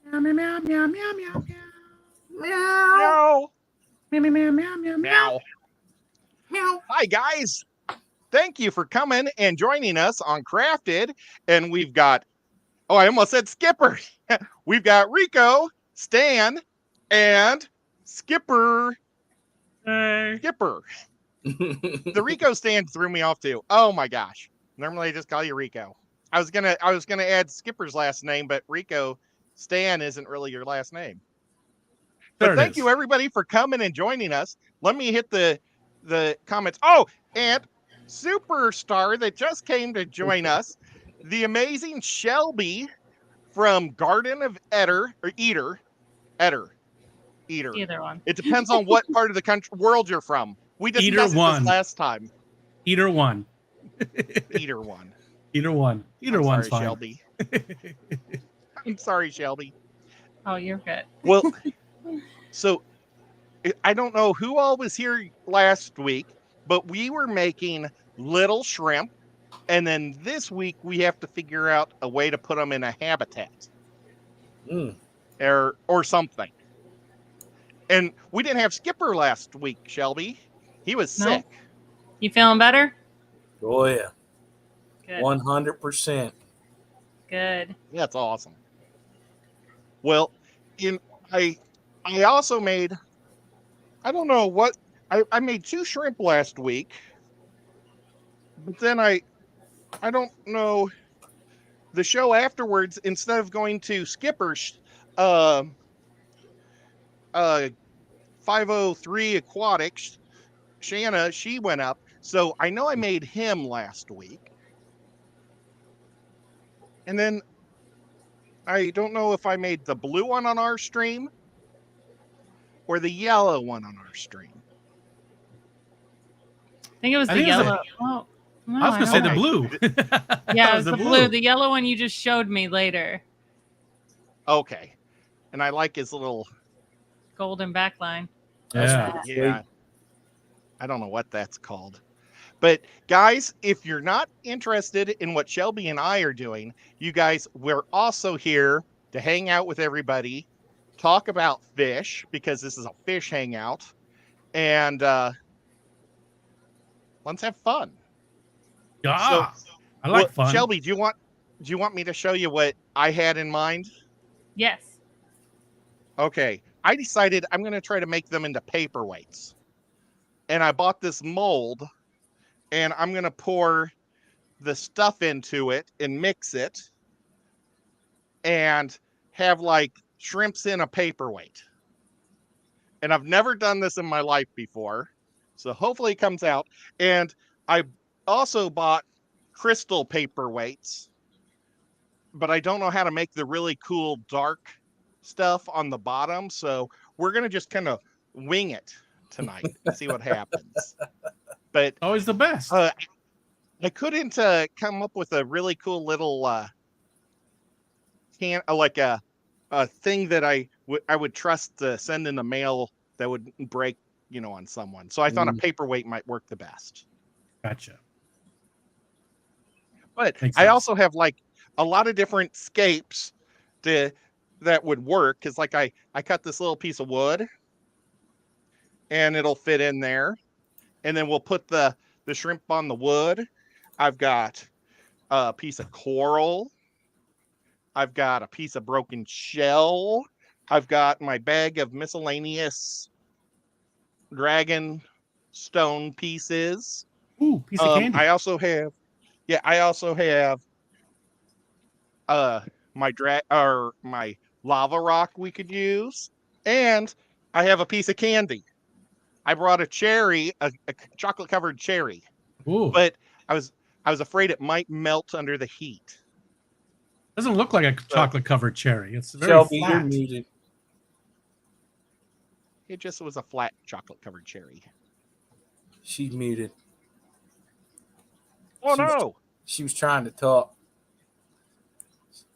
Meow, meow, meow, meow, meow, meow, Meow. meow, meow, meow, meow, meow, Meow. Meow. Hi, guys. Thank you for coming and joining us on Crafted. And we've got, I almost said Skipper. We've got Rico, Stan, and Skipper. Skipper. The Rico Stan threw me off too. Oh my gosh. Normally I just call you Rico. I was gonna add Skipper's last name, but Rico Stan isn't really your last name. But thank you everybody for coming and joining us. Let me hit the comments. Oh, and superstar that just came to join us, the amazing Shelby from Garden of Eater. Either one. It depends on what part of the world you're from. We discussed this last time. Either one. Either one. Either one. Either one's fine. Shelby. I'm sorry, Shelby. Oh, you're good. Well, so I don't know who all was here last week, but we were making little shrimp. And then this week we have to figure out a way to put them in a habitat or something. And we didn't have Skipper last week, Shelby. He was sick. You feeling better? Oh, yeah. Good. 100%. Good. That's awesome. Well, I also made, I don't know what, I made 2 shrimp last week, but then I don't know, the show afterwards, instead of going to Skipper's 503 Aquatics, Shanna, she went up. So I know I made him last week. And then I don't know if I made the blue one on our stream or the yellow one on our stream. I think it was the yellow. Oh, no, I was going to say the blue. Yeah, it was the blue. The yellow one you just showed me later. Okay. And I like his little golden backline. Yeah. I don't know what that's called. But guys, if you're not interested in what Shelby and I are doing, you guys, we're also here to hang out with everybody, talk about fish, because this is a fish hangout, and let's have fun. Yeah, so, I like fun. Shelby, do you want me to show you what I had in mind? Yes. Okay. I decided I'm going to try to make them into paperweights. And I bought this mold, and I'm going to pour the stuff into it and mix it and have like shrimps in a paperweight. And I've never done this in my life before. So hopefully it comes out. And I also bought crystal paperweights, but I don't know how to make the really cool dark stuff on the bottom. So we're going to just kind of wing it tonight and see what happens. But always the best. I couldn't come up with a really cool little like a thing that I would trust to send in the mail that would break, on someone. So I thought a paperweight might work the best. Gotcha. But I also have like a lot of different scapes that would work, because like I cut this little piece of wood and it'll fit in there, and then we'll put the shrimp on the wood. I've got a piece of coral. I've got a piece of broken shell. I've got my bag of miscellaneous dragon stone pieces. Ooh, piece of candy. I also have my lava rock we could use, and I have a piece of candy. I brought a cherry, a chocolate covered cherry. Ooh. But I was afraid it might melt under the heat. Doesn't look like a chocolate covered cherry. It's very Shelby, flat. you're muted. It just was a flat chocolate covered cherry. She's muted. Oh no! She was trying to talk.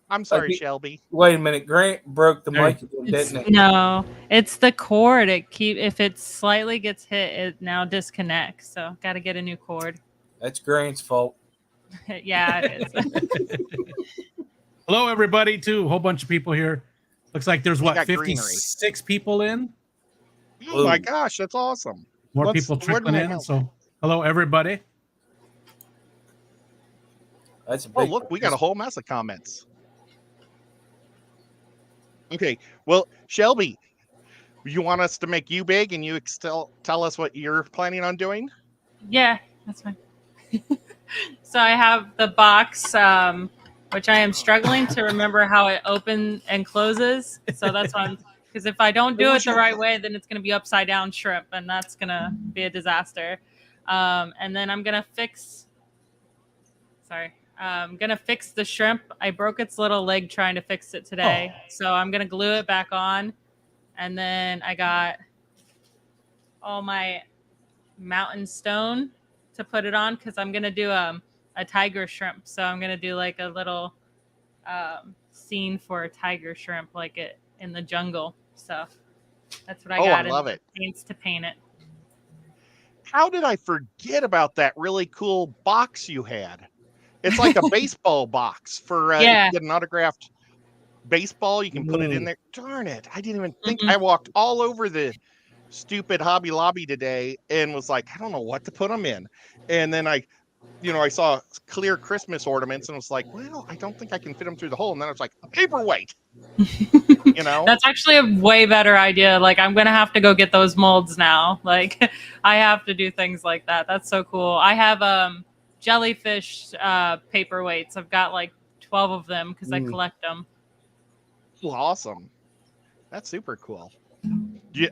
I'm sorry, Shelby. Wait a minute. Grant broke the mic again, didn't it? No, it's the cord. If it slightly gets hit, it now disconnects. So got to get a new cord. That's Grant's fault. Yeah, it is. Hello, everybody, too. A whole bunch of people here. Looks like there's We what, got greenery. 56 people in? Oh my gosh, that's awesome. More people trickling in. So hello, everybody. That's a Oh, big look, we got a whole mess of comments. Okay, well, Shelby, you want us to make you big and you tell us what you're planning on doing? Yeah, that's fine. So I have the box, which I am struggling to remember how it opens and closes. So that's why because if I don't do it the right way, then it's going to be upside down shrimp, and that's going to be a disaster. And then I'm going to fix. Sorry. I'm going to fix the shrimp. I broke its little leg trying to fix it today. So I'm going to glue it back on. And then I got all my mountain stone to put it on because I'm going to do a tiger shrimp. So I'm going to do like a little scene for a tiger shrimp like it in the jungle. So that's what I got. I love it. Paints to paint it. How did I forget about that really cool box you had? It's like a baseball box for if you get an autographed baseball, you can put it in there. Darn it. I didn't even think. I walked all over the stupid Hobby Lobby today and was like, I don't know what to put them in. And then I saw clear Christmas ornaments and was like, well, I don't think I can fit them through the hole. And then I was like, a paperweight. That's actually a way better idea. Like, I'm going to have to go get those molds now. Like, I have to do things like that. That's so cool. I have jellyfish paperweights. I've got like 12 of them because I collect them. Awesome. That's super cool.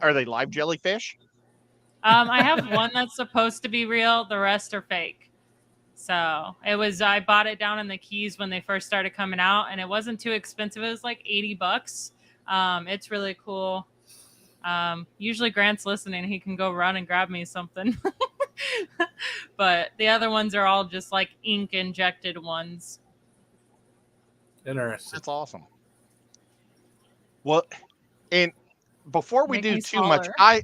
Are they live jellyfish? I have one that's supposed to be real. The rest are fake. So I bought it down in the Keys when they first started coming out, and it wasn't too expensive. It was like $80. It's really cool. Usually Grant's listening. He can go run and grab me something. But the other ones are all just like ink injected ones. Interesting. That's awesome. Well, and before we do too much, I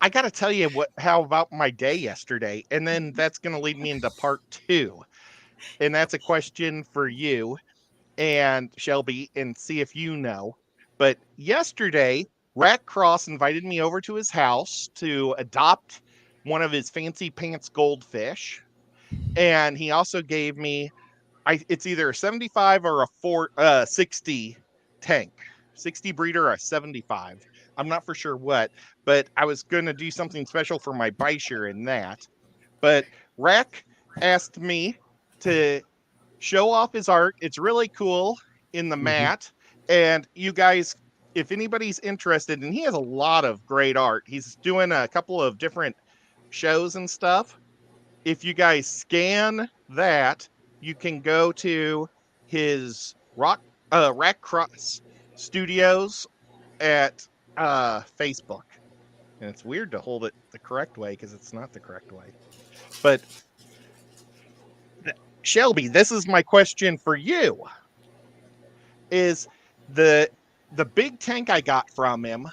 got to tell you how about my day yesterday, and then that's going to lead me into part 2. And that's a question for you and Shelby, and see if you know. But yesterday, Rat Cross invited me over to his house to adopt one of his fancy pants goldfish. And he also gave me, it's either a 75 or a 60 tank. 60 breeder or a 75. I'm not for sure what, but I was going to do something special for my Beischer in that. But Rack asked me to show off his art. It's really cool in the mat. And you guys, if anybody's interested, and he has a lot of great art, he's doing a couple of different shows and stuff. If you guys scan that, you can go to his Rack Cross Studios at Facebook. And it's weird to hold it the correct way because it's not the correct way. But Shelby, this is my question for you. Is the big tank I got from him,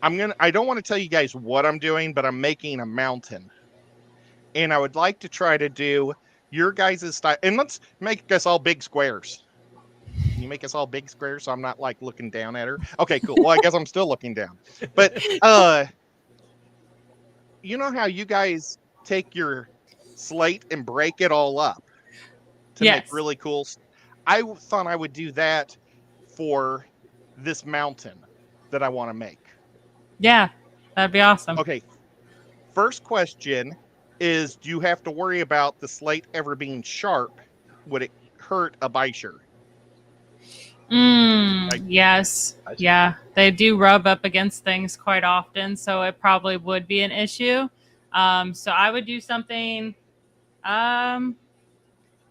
I don't want to tell you guys what I'm doing, but I'm making a mountain. And I would like to try to do your guys' style. And let's make us all big squares. Can you make us all big squares so I'm not like looking down at her? Okay, cool. Well, I guess I'm still looking down. But you know how you guys take your slate and break it all up to make really cool. I thought I would do that for this mountain that I want to make. Yeah, that'd be awesome. Okay. First question is, do you have to worry about the slate ever being sharp? Would it hurt a Beischer? Yes. Yeah. They do rub up against things quite often, so it probably would be an issue. So I would do something.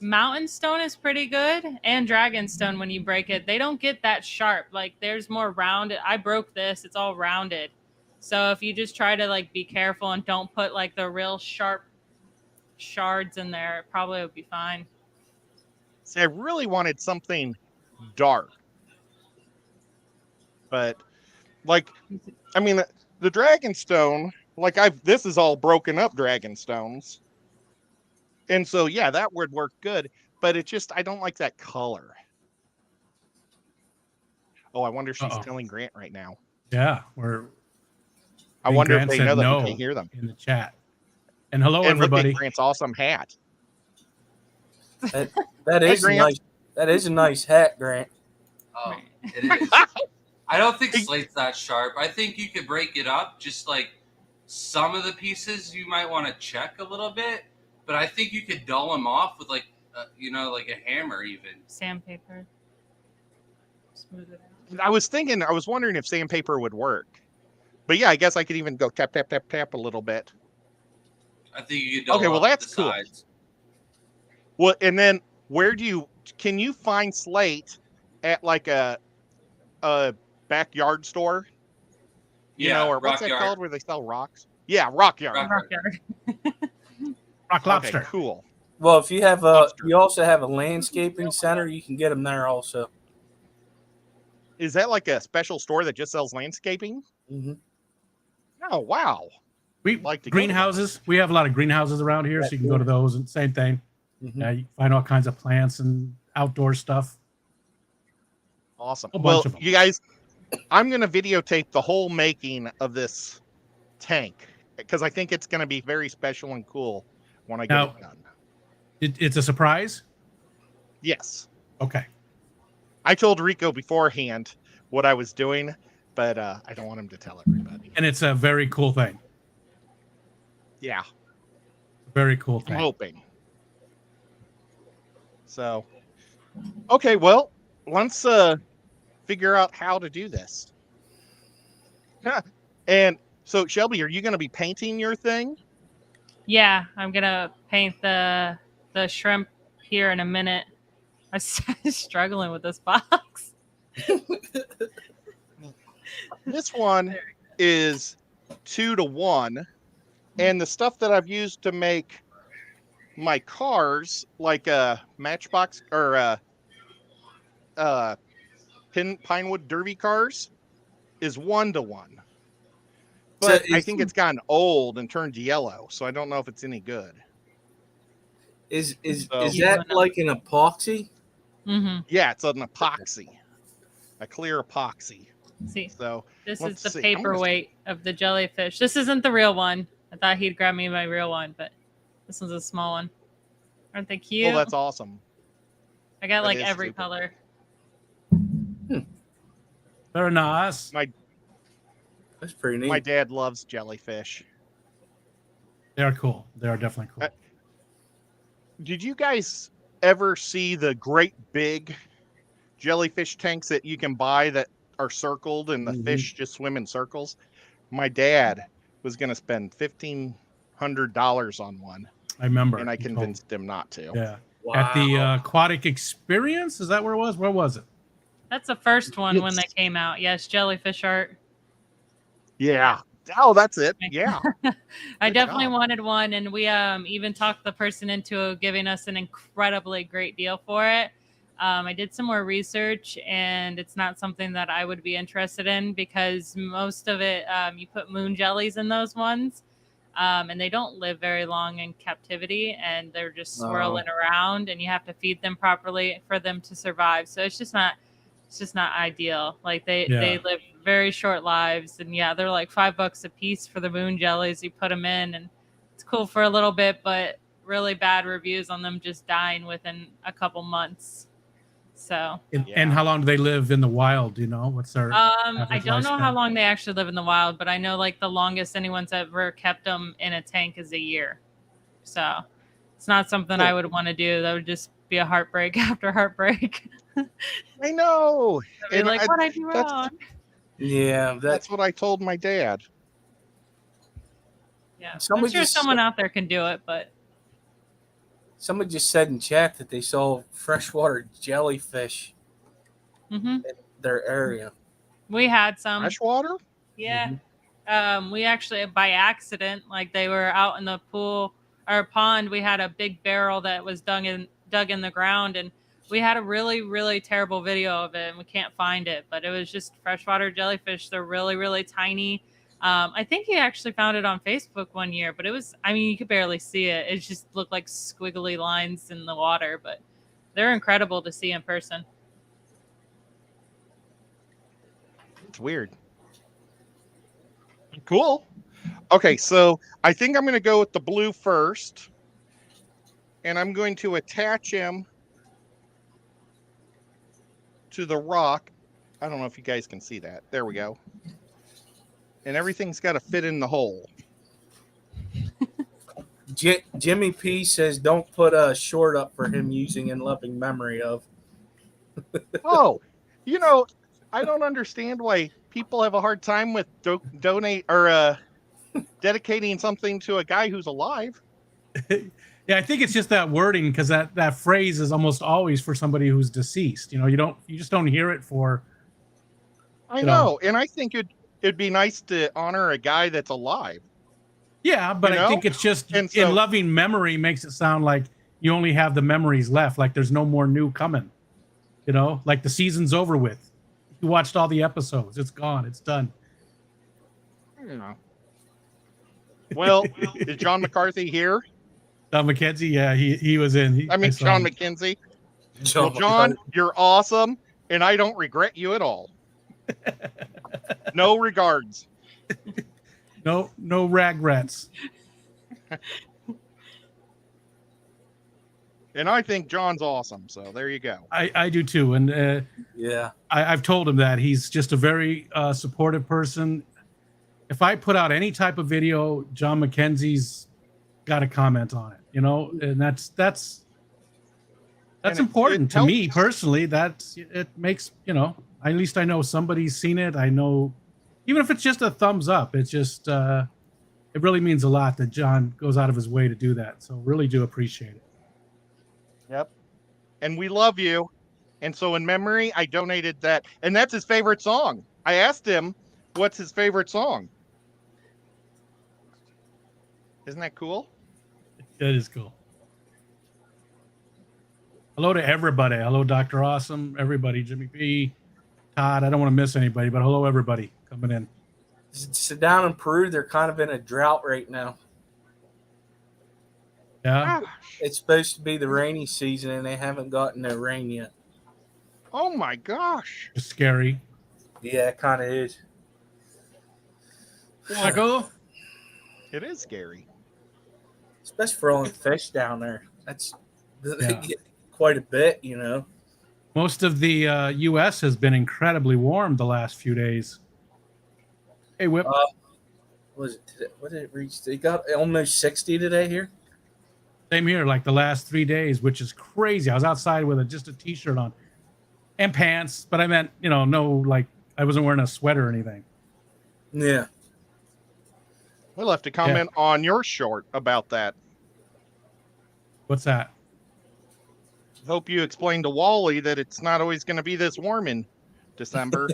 Mountain stone is pretty good, and dragon stone when you break it. They don't get that sharp. Like, there's more rounded. I broke this. It's all rounded. So if you just try to like be careful and don't put like the real sharp shards in there, it probably would be fine. See, I really wanted something dark. But like, I mean, the dragon stone, like this is all broken up dragon stones. And so, yeah, that would work good, but it just, I don't like that color. Oh, I wonder if she's Uh-oh. telling Grant right now. Yeah, I wonder Grant if they said know that no we can't hear them. in the chat. And hello, And everybody. look at Grant's awesome hat. That Hey, is a Grant. nice. That is a nice hat, Grant. Oh, it is. I don't think slate's that sharp. I think you could break it up. Just like some of the pieces, you might want to check a little bit. But I think you could dull them off with like like a hammer, even Sandpaper. Smooth it out. I was wondering if sandpaper would work. But yeah, I guess I could even go tap, tap, tap, tap a little bit. I think you could dull Okay, well, off that's the cool. sides. Well, and then can you find slate at like a backyard store? Or what's that called where they sell rocks? Yeah, rock yard. Rock yard. Rock Lobster. Okay, cool. Well, if you have Lobster. you also have a landscaping center, you can get them there also. Is that like a special store that just sells landscaping? Mm-hmm. Oh, wow. We Like to go to greenhouses. We have a lot of greenhouses around here, so you can go to those. And same thing. Mm-hmm. You can find all kinds of plants and outdoor stuff. Awesome. A bunch Well, of them. you guys, I'm going to videotape the whole making of this tank because I think it's going to be very special and cool when I get Now- it done. It's a surprise. Yes. Okay. I told Rico beforehand what I was doing, but I don't want him to tell everybody. And it's a very cool thing. Yeah, Very cool I'm thing. hoping. So, okay, well, let's figure out how to do this. And so, Shelby, are you going to be painting your thing? Yeah, I'm gonna paint the shrimp here in a minute. I'm struggling with this box. This one is 2-to-1, and the stuff that I've used to make my cars, like a Matchbox or Pinewood Derby cars, is 1-to-1. But I think it's gotten old and turned yellow, so I don't know if it's any good. Is So- that like an epoxy? Mm-hmm. Yeah, it's an epoxy, a clear epoxy. See, So this let's is the see. I'm gonna- paperweight of the jellyfish. This isn't the real one. I thought he'd grab me my real one, but this one's a small one. Aren't they cute? Well, that's awesome. I got that like is every super color. Very nice. That's pretty neat. My dad loves jellyfish. They are cool. They are definitely cool. Did you guys ever see the great big jellyfish tanks that you can buy that are circled and the Mhm. fish just swim in circles? My dad was going to spend $1,500 on one, I remember. and I you told me. convinced him not to. Yeah. Wow. At the Aquatic Experience, is that where it was? Where was it? That's the first one when they Yes. came out. Yes, jellyfish art. Yeah. Oh, that's it. Yeah. I Good definitely job. wanted one, and we even talked the person into giving us an incredibly great deal for it. I did some more research, and it's not something that I would be interested in because most of it, you put moon jellies in those ones, and they don't live very long in captivity, and they're just swirling around, and you have to feed them properly for them to survive. So it's just not ideal. Like they live very short lives, and yeah, they're like $5 a piece for the moon jellies. You put them in, and it's cool for a little bit, but really bad reviews on them just dying within a couple months. So And how long do they live in the wild? Do you know? What's their I average don't know how lifespan? long they actually live in the wild, but I know like the longest anyone's ever kept them in a tank is a year. So it's not something I would want to do. That would just be a heartbreak after heartbreak. I know. I'd be And like, what I do that's- wrong? Yeah, That's what I told my dad. Yeah, I'm Somebody sure just- someone out there can do it, but somebody just said in chat that they saw freshwater jellyfish mhm. in their area. We had some. Freshwater? Yeah. We actually, by accident, like they were out in the pool or pond, we had a big barrel that was dug in the ground, and we had a really, really terrible video of it, and we can't find it, but it was just freshwater jellyfish. They're really, really tiny. I think he actually found it on Facebook one year, but it was, I mean, you could barely see it. It just looked like squiggly lines in the water, but they're incredible to see in person. It's weird. Cool. Okay, so I think I'm going to go with the blue first. And I'm going to attach him to the rock. I don't know if you guys can see that. There we go. And everything's got to fit in the hole. Jimmy P says don't put a short up for him using in loving memory of. Oh, you know, I don't understand why people have a hard time with donate or dedicating something to a guy who's alive. Yeah, I think it's just that wording, because that phrase is almost always for somebody who's deceased. You know, you just don't hear it for. I know, and I think it'd be nice to honor a guy that's alive. Yeah, but I think it's just in loving memory makes it sound like you only have the memories left, like there's no more new coming. You know, like the season's over with. You watched all the episodes. It's gone. It's done. You know. Well, is John McCarthy here? John McKenzie, yeah, he was in. John McKenzie. Well, John, you're awesome, and I don't regret you at all. No regards. No regrets. And I think John's awesome, so there you go. I do too, and yeah, I've told him that he's just a very supportive person. If I put out any type of video, John McKenzie's got to comment on it, you know, and that's important to me personally. It makes, you know, at least I know somebody's seen it. I know, even if it's just a thumbs up, it's just it really means a lot that John goes out of his way to do that. So really do appreciate it. Yep. And we love you. And so in memory, I donated that. And that's his favorite song. I asked him, what's his favorite song? Isn't that cool? That is cool. Hello to everybody. Hello, Dr. Awesome. Everybody. Jimmy P. Todd. I don't want to miss anybody, but hello, everybody coming in. So down in Peru, they're kind of in a drought right now. Yeah. It's supposed to be the rainy season, and they haven't gotten no rain yet. Oh, my gosh. It's scary. Yeah, it kind of is. Michael? It is scary. Especially for all the fish down there. They get quite a bit, you know. Most of the U.S. has been incredibly warm the last few days. Hey, Whip. Was it today? What did it reach? It got almost 60 today here. Same here, like the last 3 days, which is crazy. I was outside with just a T-shirt on and pants, but I meant, you know, no, like I wasn't wearing a sweater or anything. Yeah. We'll have to comment on your short about that. What's that? Hope you explained to Wally that it's not always going to be this warm in December.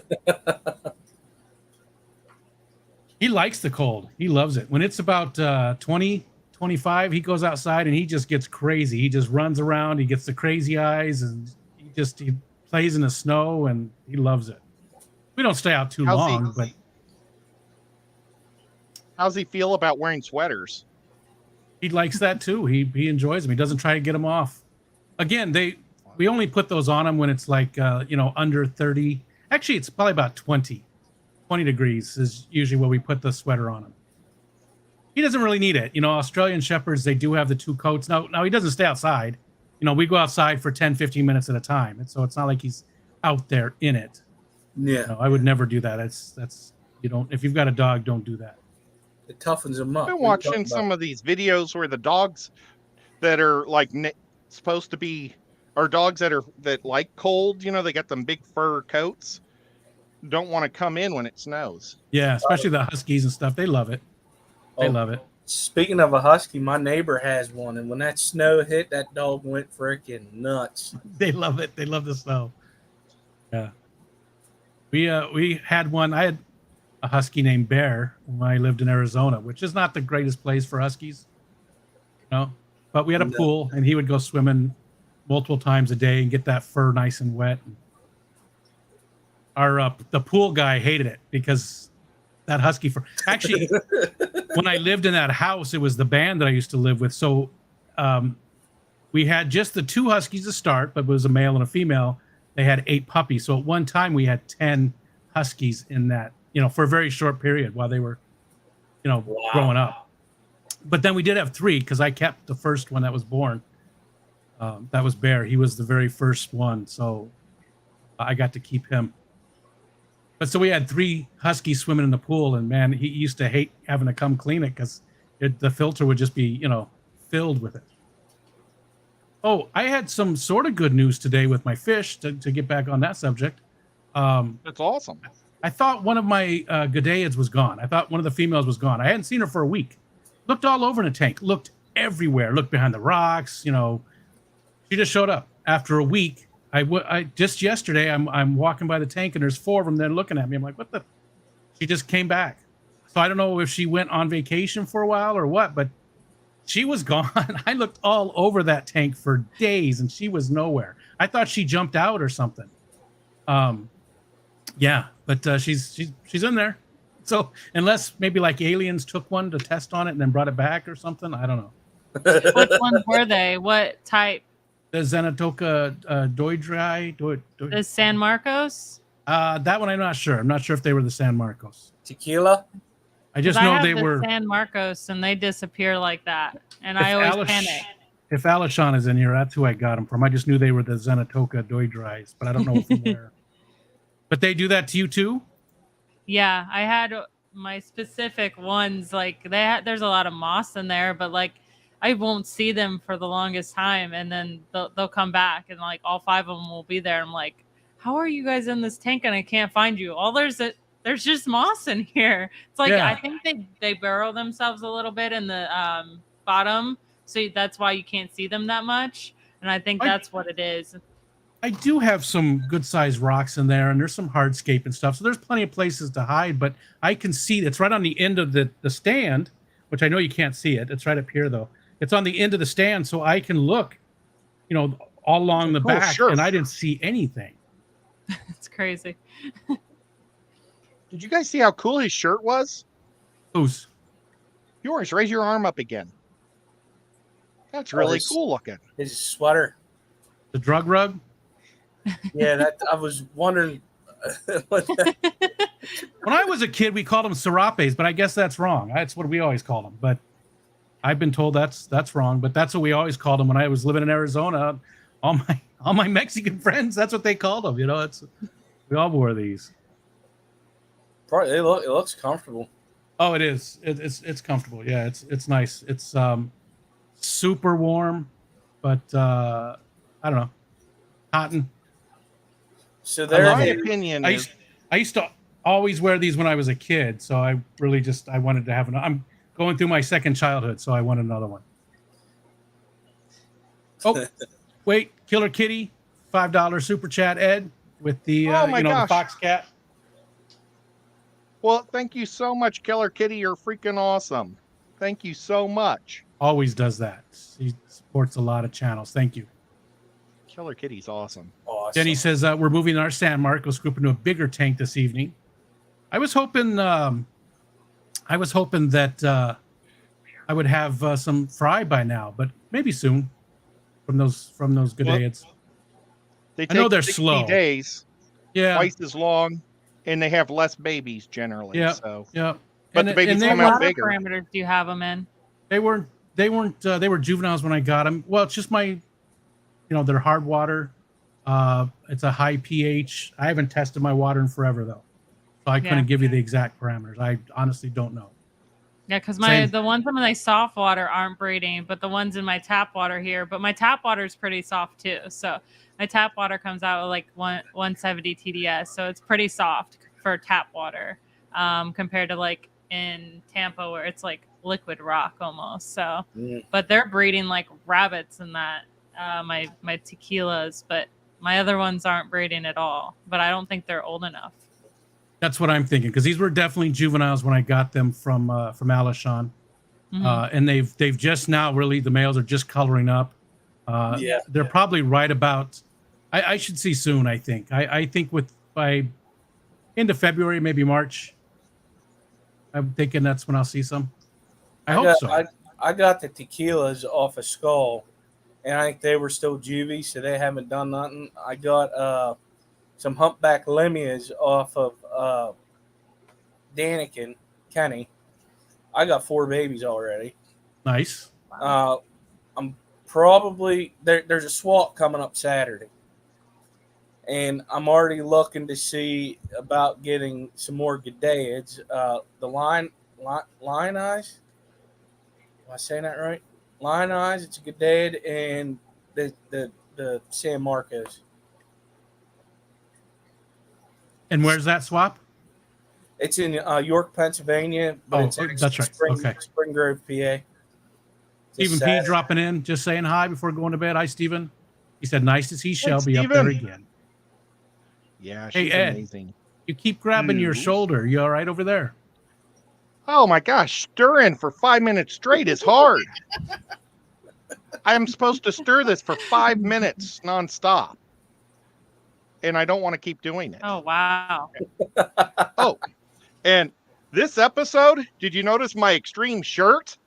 He likes the cold. He loves it. When it's about 20, 25, he goes outside and he just gets crazy. He just runs around. He gets the crazy eyes, and he plays in the snow, and he loves it. We don't stay out too long, but how's he feel about wearing sweaters? He likes that too. He enjoys them. He doesn't try to get them off. Again, we only put those on him when it's like under 30. Actually, it's probably about 20 degrees is usually where we put the sweater on him. He doesn't really need it. You know, Australian Shepherds, they do have the two coats. Now he doesn't stay outside. You know, we go outside for 10, 15 minutes at a time. And so it's not like he's out there in it. Yeah. You know, I would never do that. That's if you've got a dog, don't do that. It toughens them up. I've been watching some of these videos where the dogs that are like supposed to be, or dogs that like cold, you know, they got them big fur coats, don't want to come in when it snows. Yeah, especially the Huskies and stuff. They love it. They love it. Speaking of a Husky, my neighbor has one, and when that snow hit, that dog went freaking nuts. They love it. They love the snow. Yeah. We had one. I had a Husky named Bear when I lived in Arizona, which is not the greatest place for Huskies, you know. But we had a pool, and he would go swimming multiple times a day and get that fur nice and wet. The pool guy hated it because that Husky fur. Actually, when I lived in that house, it was the band that I used to live with. So we had just the two Huskies to start, but it was a male and a female. They had 8 puppies. So at one time we had 10 huskies in that, for a very short period while they were, Wow. growing up. But then we did have 3 because I kept the first one that was born. That was Bear. He was the very first one, so I got to keep him. But so we had 3 huskies swimming in the pool, and man, he used to hate having to come clean it because the filter would just be, filled with it. Oh, I had some sort of good news today with my fish to get back on that subject. That's awesome. I thought one of my Gadeids was gone. I thought one of the females was gone. I hadn't seen her for a week. Looked all over in the tank. Looked everywhere. Looked behind the rocks. She just showed up after a week. I just yesterday I'm walking by the tank and there's 4 of them there looking at me. I'm like, what the? She just came back. So I don't know if she went on vacation for a while or what, but she was gone. I looked all over that tank for days and she was nowhere. I thought she jumped out or something. Yeah, but she's in there. So unless maybe like aliens took one to test on it and then brought it back or something, I don't know. Which ones were they? What type? The Xenotoca Dietary. The San Marcos? That one I'm not sure. I'm not sure if they were the San Marcos. Tequila? I just 'Cause know have they the were. San Marcos, and they disappear like that, and If I always Alish- panic. If Alishon is in here, that's who I got them from. I just knew they were the Xenotoca Dietary, but I don't know from where. But they do that to you too? Yeah, I had my specific ones. Like there's a lot of moss in there, but like I won't see them for the longest time, and then they'll come back, and like all 5 of them will be there. I'm like, how are you guys in this tank and I can't find you? There's just moss in here. It's like Yeah. I think they burrow themselves a little bit in the bottom, so that's why you can't see them that much. And I think that's what it is. I do have some good sized rocks in there, and there's some hardscape and stuff. So there's plenty of places to hide, but I can see it's right on the end of the stand, which I know you can't see it. It's right up here though. It's on the end of the stand, so I can look, all along the back, sure. and I didn't see anything. It's crazy. Did you guys see how cool his shirt was? Who's? Yours. Raise your arm up again. That's really cool looking. His sweater. The drug rug? Yeah, that I was wondering. What that, When I was a kid, we called them serapes, but I guess that's wrong. That's what we always called them. But I've been told that's wrong. But that's what we always called them when I was living in Arizona. All my Mexican friends, that's what they called them. We all wore these. probably it looks comfortable. Oh, it is. It's comfortable. Yeah, it's nice. It's super warm, but I don't know, cotton. So I there, love My it. opinion I is used to always wear these when I was a kid, so I really I wanted to have I'm going through my second childhood, so I want another one. Oh, wait, Killer Kitty, $5 super chat, Ed, with the Oh my the gosh. fox cat. well, thank you so much, Killer Kitty. You're freaking awesome. Thank you so much. Always does that. He supports a lot of channels. Thank you. Killer Kitty's awesome. awesome. Jenny says we're moving our San Marcos group into a bigger tank this evening. I was hoping that I would have some fry by now, but maybe soon from those Gadeids. They I know take they're 60 slow. days, Yeah, twice as long, and they have less babies generally. Yeah. So, yeah. but the babies they come What out were, other bigger. parameters do you have them in? they were juveniles when I got them. Well, it's just they're hard water. It's a high pH. I haven't tested my water in forever though, so I couldn't Yeah. give you the exact parameters. I honestly don't know. Yeah, because Same. the ones in my soft water aren't breeding, but the ones in my tap water here. But my tap water is pretty soft too. So my tap water comes out with like 170 TDS, so it's pretty soft for tap water compared to like in Tampa where it's like liquid rock almost. So, but they're breeding like rabbits in that my tequilas, but my other ones aren't breeding at all. But I don't think they're old enough. That's what I'm thinking, because these were definitely juveniles when I got them from Alishon. Mhm. And they've just now really, the males are just coloring up. They're probably right about, I should see soon, I think. I think by into February, maybe March. I'm thinking that's when I'll see some. I hope so. I got the tequilas off a skull, and I think they were still juvie, so they haven't done nothing. I got some humpback lemmias off of Danikin, Kenny. I got 4 babies already. Nice. I'm probably there's a swap coming up Saturday, and I'm already looking to see about getting some more G'dayids. The line eyes. Am I saying that right? Line eyes. It's a G'dayid, and the San Marcos. And where's that swap? It's in York, Pennsylvania. But it's that's right. Okay. Spring Grove, PA. Stephen P. dropping in, just saying hi before going to bed. Hi, Stephen. He said, nice to see Shelby up there again. Yeah, she's Ed, amazing. You keep grabbing your shoulder. You all right over there? Oh my gosh, stirring for 5 minutes straight is hard. I am supposed to stir this for 5 minutes nonstop. And I don't want to keep doing it. Oh, wow. Oh, and this episode, did you notice my extreme shirt?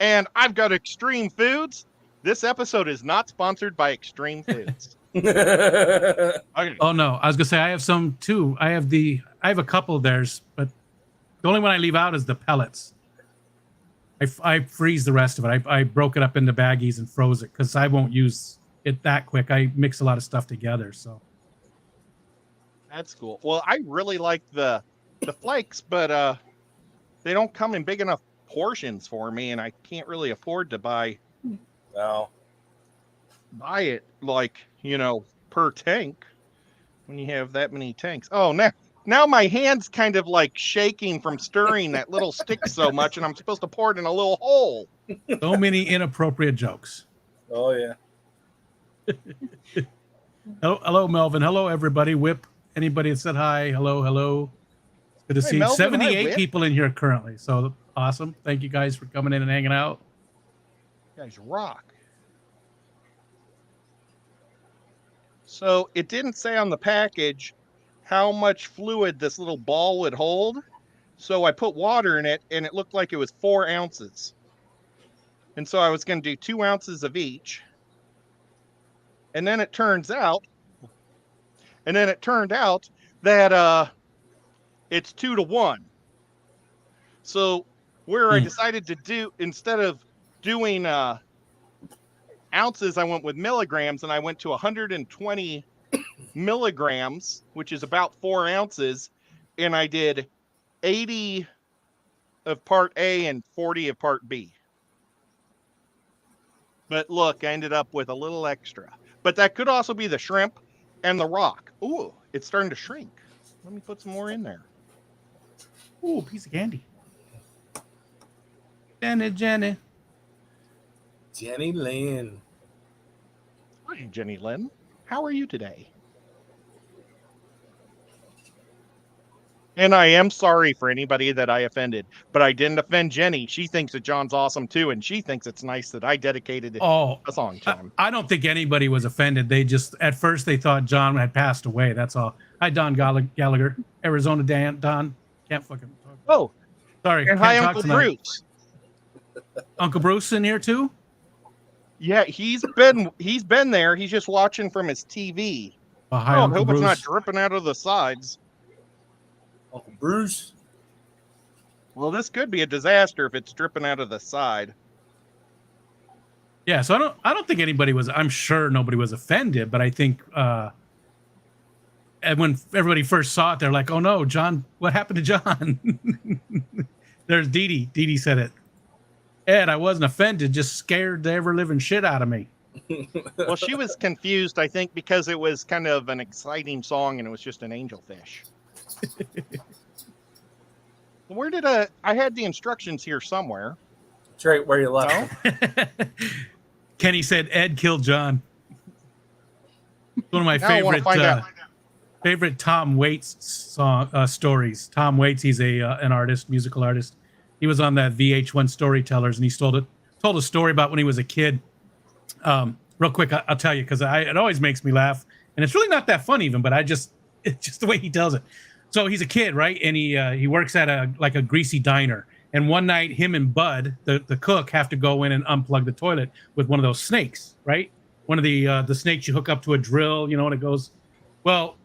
And I've got Extreme Foods. This episode is not sponsored by Extreme Foods. Okay. Oh no, I was gonna say I have some too. I have a couple of theirs, but the only one I leave out is the pellets. I freeze the rest of it. I broke it up into baggies and froze it because I won't use it that quick. I mix a lot of stuff together, so That's cool. Well, I really like the flakes, but they don't come in big enough portions for me, and I can't really afford to buy it like, per tank when you have that many tanks. Oh, now my hand's kind of like shaking from stirring that little stick so much, and I'm supposed to pour it in a little hole. so many inappropriate jokes. Oh yeah. Hello, Melvin. Hello, everybody. Whip. Anybody that said hi? Hello. Good to see Melvin, 78 hi, people in here currently. So awesome. Thank you guys for coming in and hanging out. You guys rock. So it didn't say on the package how much fluid this little ball would hold. So I put water in it, and it looked like it was 4 ounces. And so I was going to do 2 ounces of each. And then it turned out that it's 2 to 1. So where I decided to do, instead of doing ounces, I went with milligrams, and I went to 120 milligrams, which is about 4 ounces. And I did 80 of part A and 40 of part B. But look, I ended up with a little extra. But that could also be the shrimp and the rock. Ooh, it's starting to shrink. Let me put some more in there. Ooh, piece of candy. Jenny. Jenny Lynn. Hi, Jenny Lynn. How are you today? And I am sorry for anybody that I offended, but I didn't offend Jenny. She thinks that John's awesome too, and she thinks it's nice that I dedicated a song to him. I don't think anybody was offended. They just, at first, they thought John had passed away. That's all. Hi, Don Gallagher. Arizona Don. Can't fucking talk. Oh, sorry. and hi, Uncle Bruce. Uncle Bruce in here too? Yeah, he's been there. He's just watching from his TV. Hi, I Uncle hope Bruce. it's not dripping out of the sides. Uncle Bruce. Well, this could be a disaster if it's dripping out of the side. Yeah, so I don't think anybody was. I'm sure nobody was offended, but I think and when everybody first saw it, they're like, "Oh no, John! What happened to John?" There's Dee Dee. Dee Dee said it. Ed, I wasn't offended, just scared the ever living shit out of me. Well, she was confused, I think, because it was kind of an exciting song and it was just an angelfish. Where did I had the instructions here somewhere. It's right where you left. Kenny said Ed killed John. One of my Now I wanna find out. favorite Tom Waits stories. Tom Waits, he's an artist, musical artist. He was on that VH1 Storytellers, and he told a story about when he was a kid. Real quick, I'll tell you, because it always makes me laugh, and it's really not that fun even, but it's just the way he tells it. So he's a kid, right? And he works at a greasy diner. And one night, him and Bud, the cook, have to go in and unplug the toilet with one of those snakes, right? One of the snakes you hook up to a drill, and it goes. Well,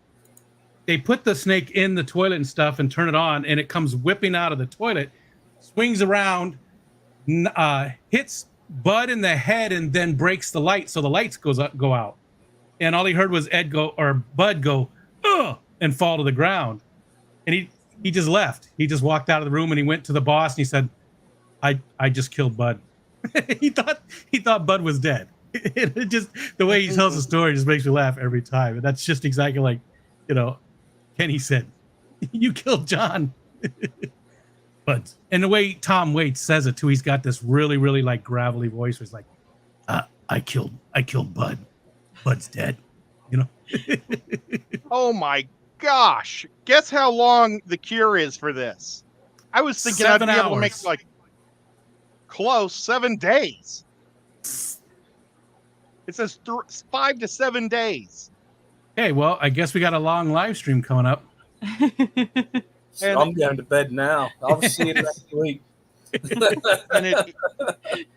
they put the snake in the toilet and stuff and turn it on, and it comes whipping out of the toilet, swings around, hits Bud in the head, and then breaks the light, so the lights go out. And all he heard was Bud go, ugh, and fall to the ground. And he just left. He just walked out of the room, and he went to the boss and he said, I just killed Bud. he thought Bud was dead. It just, the way he tells the story just makes me laugh every time. And that's just exactly like, Kenny said, you killed John. But, and the way Tom Waits says it too, he's got this really, really like gravelly voice where he's like, I killed Bud. Bud's dead. Oh my gosh. Guess how long the cure is for this? I was thinking 7 I'd be able to hours. make like close 7 days. It says 5 to 7 days. Okay, well, I guess we got a long live stream coming up. So I'm going to bed now. I'll see you next week. And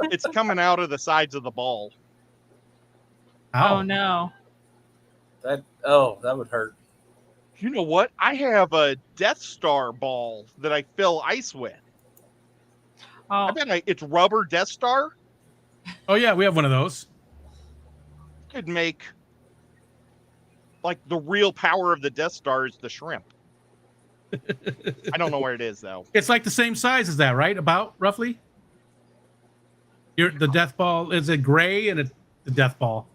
it's coming out of the sides of the ball. Oh no. That would hurt. You know what? I have a Death Star ball that I fill ice with. Oh, I bet it's rubber Death Star. Oh yeah, we have one of those. Could make like the real power of the Death Star is the shrimp. I don't know where it is though. It's like the same size as that, right? About roughly. The death ball is a gray, and the death ball,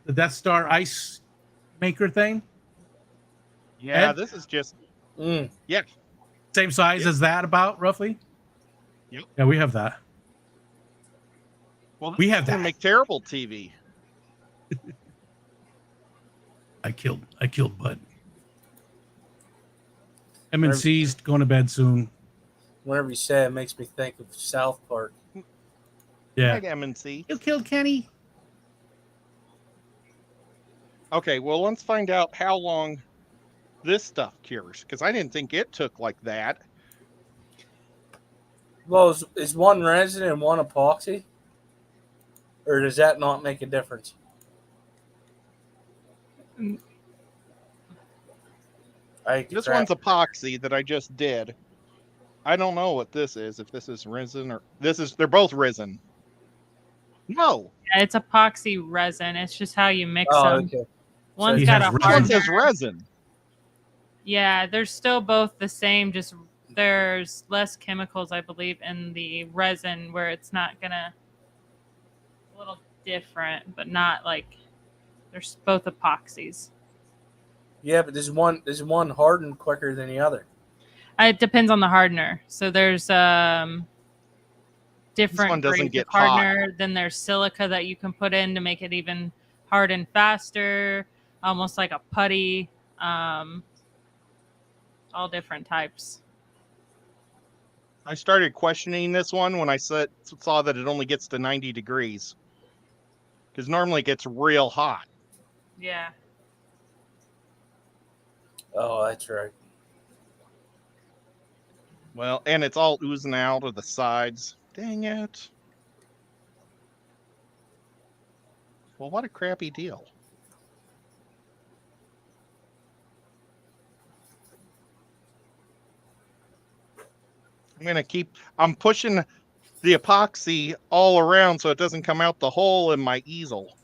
the Death Star ice maker thing. Yeah, Ed? this is just Yeah, same size as that, about roughly. Yep. Yeah, we have that. Well, We have gonna that. make terrible TV. I killed Bud. MNC's going to bed soon. Whenever you say it, makes me think of South Park. Yeah. Like M&C. You killed Kenny. Okay, well, let's find out how long this stuff cures, because I didn't think it took like that. Well, is one resin and one epoxy? Or does that not make a difference? This one's epoxy that I just did. I don't know what this is, if this is resin or they're both resin. No. yeah, it's epoxy resin. It's just how you mix Oh, them. okay. One's he got has a resin. This one hardener. says resin. Yeah, they're still both the same. Just there's less chemicals, I believe, in the resin where it's not gonna. A little different, but not like. They're both epoxies. Yeah, but there's one hardened quicker than the other. It depends on the hardener. So there's different one doesn't grades get of hardener. Then there's silica that you can put in to make it even harden faster, almost like a putty. All different types. I started questioning this one when I saw that it only gets to 90 degrees. Because normally it gets real hot. Yeah. Oh, that's right. Well, and it's all oozing out of the sides. Dang it. Well, what a crappy deal. I'm pushing the epoxy all around so it doesn't come out the hole in my easel.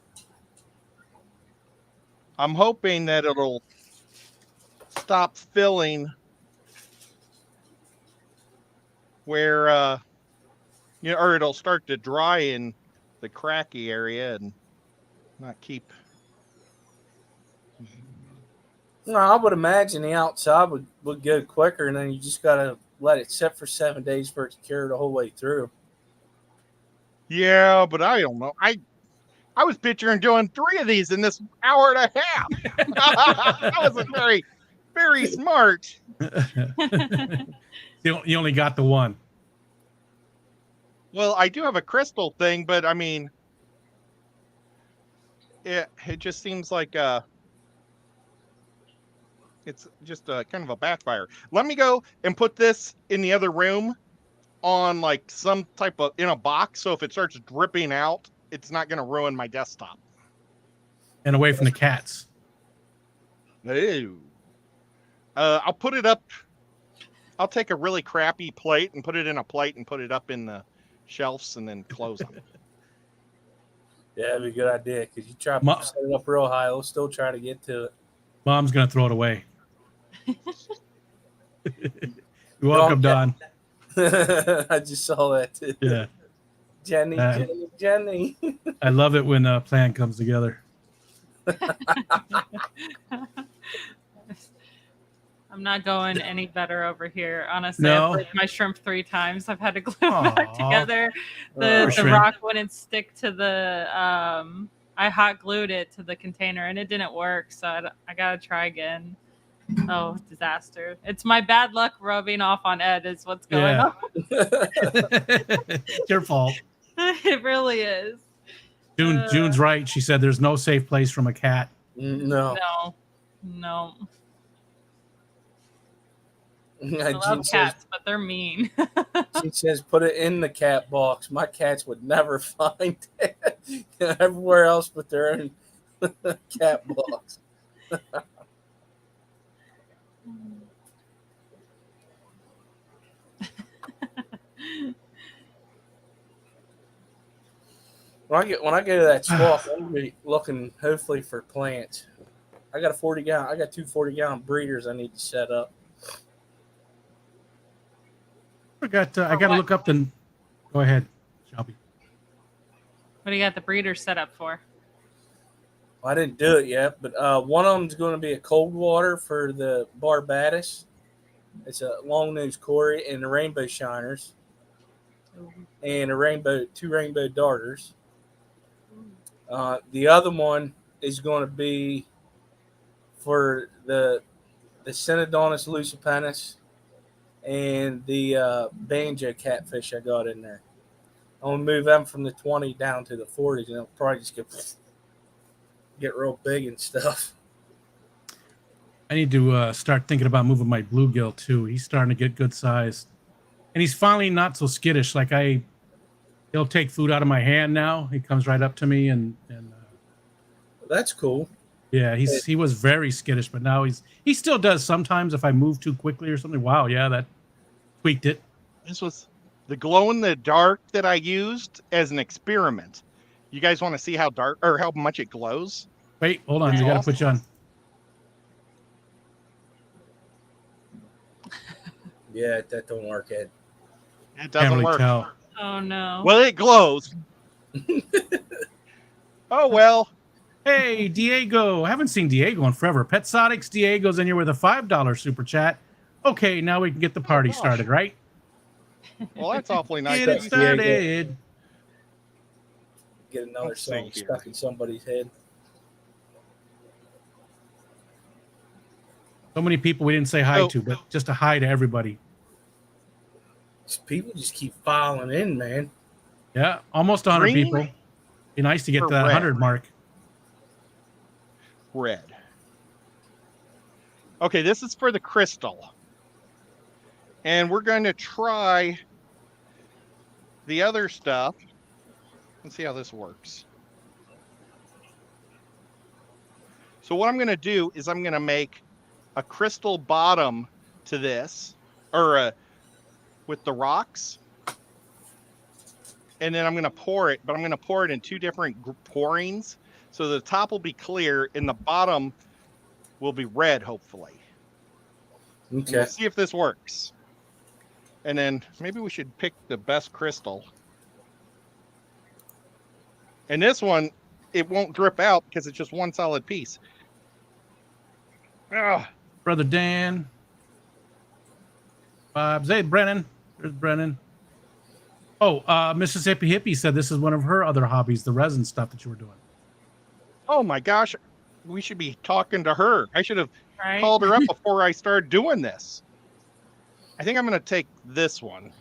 I'm hoping that it'll stop filling where or it'll start to dry in the cracky area and not keep. No, I would imagine the outside would go quicker, and then you just gotta let it sit for 7 days for it to cure the whole way through. Yeah, but I don't know. I was picturing doing 3 of these in this hour and a half. That wasn't very, very smart. You only got the one. Well, I do have a crystal thing, but I mean, it just seems like it's just a kind of a backfire. Let me go and put this in the other room on like some type of in a box, so if it starts dripping out, it's not going to ruin my desktop. And away from the cats. Ew. I'll put it up. I'll take a really crappy plate and put it in a plate and put it up in the shelves and then close them. Yeah, that'd be a good idea because you try Ma- to set it up real high, it'll still try to get to it. Mom's gonna throw it away. You're welcome, Don. I just saw that too. Yeah, Jenny. I love it when a plan comes together. I'm not going any better over here. Honestly, No? I've broke my shrimp 3 times. I've had to glue them Aw. back together. Poor The shrimp. rock wouldn't stick to the. I hot glued it to the container and it didn't work. So I gotta try again. Oh, disaster! It's my bad luck rubbing off on Ed. Is what's going Yeah. on. It's your fault. It really is. June's right. She said there's no safe place from a cat. No. No. I Gene love cats, but they're mean. She says, put it in the cat box. My cats would never find it everywhere else but their own cat box. When I go to that swamp, I'm gonna be looking hopefully for plants. I got 2 40-gallon breeders I need to set up. I got to look up the. Go ahead, Shelby. What do you got the breeder set up for? I didn't do it yet, but one of them's going to be a cold water for the Barbados. It's a long-nosed Cory and the rainbow shiners, and two rainbow darters. The other one is going to be for the Synodontis lucipennis and the banjo catfish I got in there. I'm going to move them from the 20 down to the 40s, and it'll probably just get real big and stuff. I need to start thinking about moving my bluegill too. He's starting to get good size, and he's finally not so skittish. Like he'll take food out of my hand now. He comes right up to me and That's cool. yeah, he was very skittish, but now he still does sometimes if I move too quickly or something. Wow, yeah, that tweaked it. This was the glow in the dark that I used as an experiment. You guys want to see how dark or how much it glows? Wait, hold on. I got to put you on. Yeah, that don't work, Ed. It Can't doesn't really work. tell. Oh no. Well, it glows. Oh well. Hey, Diego. I haven't seen Diego in forever. Petsotics Diego's in here with a $5 super chat. Okay, now we can get the party gosh. started, right? Well, that's awfully nice. Get of it you. started. Get another Let's see song here. stuck in somebody's head. So many people we didn't say hi Oh. to, but just a hi to everybody. People just keep filing in, man. Yeah, almost 100 Green people. Be nice to get or to that red? 100 mark. Red. Okay, this is for the crystal. And we're going to try the other stuff. Let's see how this works. So what I'm going to do is I'm going to make a crystal bottom to this, or with the rocks. And then I'm going to pour it, but I'm going to pour it in 2 different pourings. So the top will be clear and the bottom will be red, hopefully. And Okay. we'll see if this works. And then maybe we should pick the best crystal. And this one, it won't drip out because it's just one solid piece. Ugh. Brother Dan. Bob's. Hey, Brennan. There's Brennan. Oh, Mississippi Hippie said this is one of her other hobbies, the resin stuff that you were doing. Oh my gosh. We should be talking to her. I should have Right? called her up before I started doing this. I think I'm going to take this one.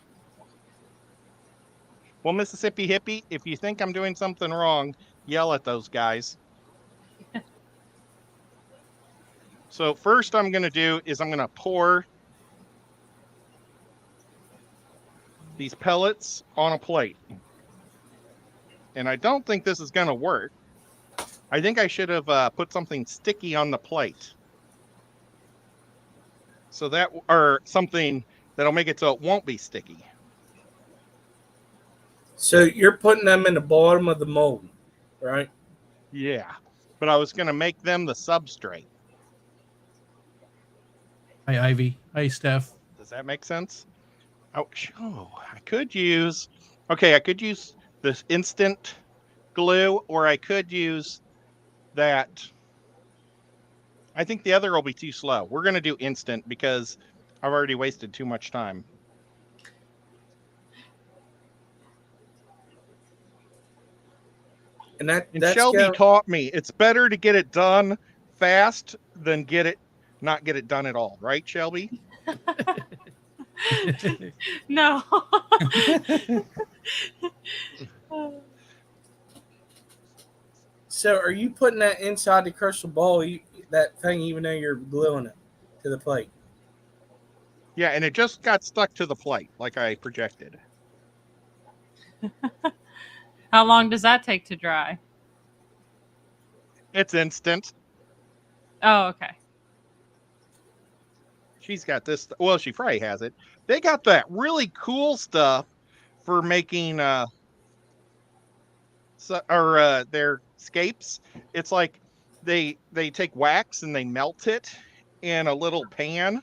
Well, Mississippi Hippie, if you think I'm doing something wrong, yell at those guys. So first I'm going to do is I'm going to pour these pellets on a plate. And I don't think this is going to work. I think I should have put something sticky on the plate. So that, or something that'll make it so it won't be sticky. So you're putting them in the bottom of the mold, right? Yeah. But I was going to make them the substrate. Hi, Ivy. Hi, Steph. Does that make sense? Oh, I could use, okay, I could use this instant glue, or I could use that. I think the other will be too slow. We're going to do instant because I've already wasted too much time. And And that's Shelby taught me it's better to get it done fast than not get it done at all. Right, Shelby? No. So are you putting that inside the crystal ball, that thing, even though you're gluing it to the plate? Yeah, and it just got stuck to the plate like I projected. How long does that take to dry? It's instant. Oh, okay. She's got this. Well, she probably has it. They got that really cool stuff for making their scapes. It's like they take wax and they melt it in a little pan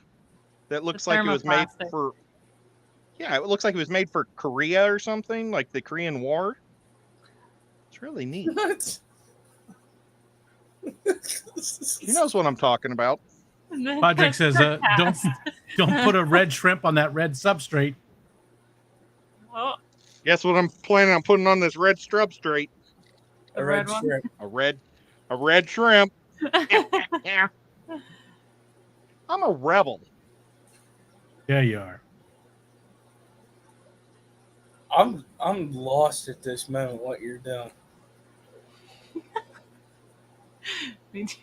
that looks like it was made for. Yeah, it looks like it was made for Korea or something, like the Korean War. It's really neat. What? He knows what I'm talking about. Podrick says, don't put a red shrimp on that red substrate. Oh, Guess what I'm planning on putting on this red substrate? the red one. shrimp. A red shrimp. I'm a rebel. Yeah, you are. I'm lost at this moment what you're doing. Me too.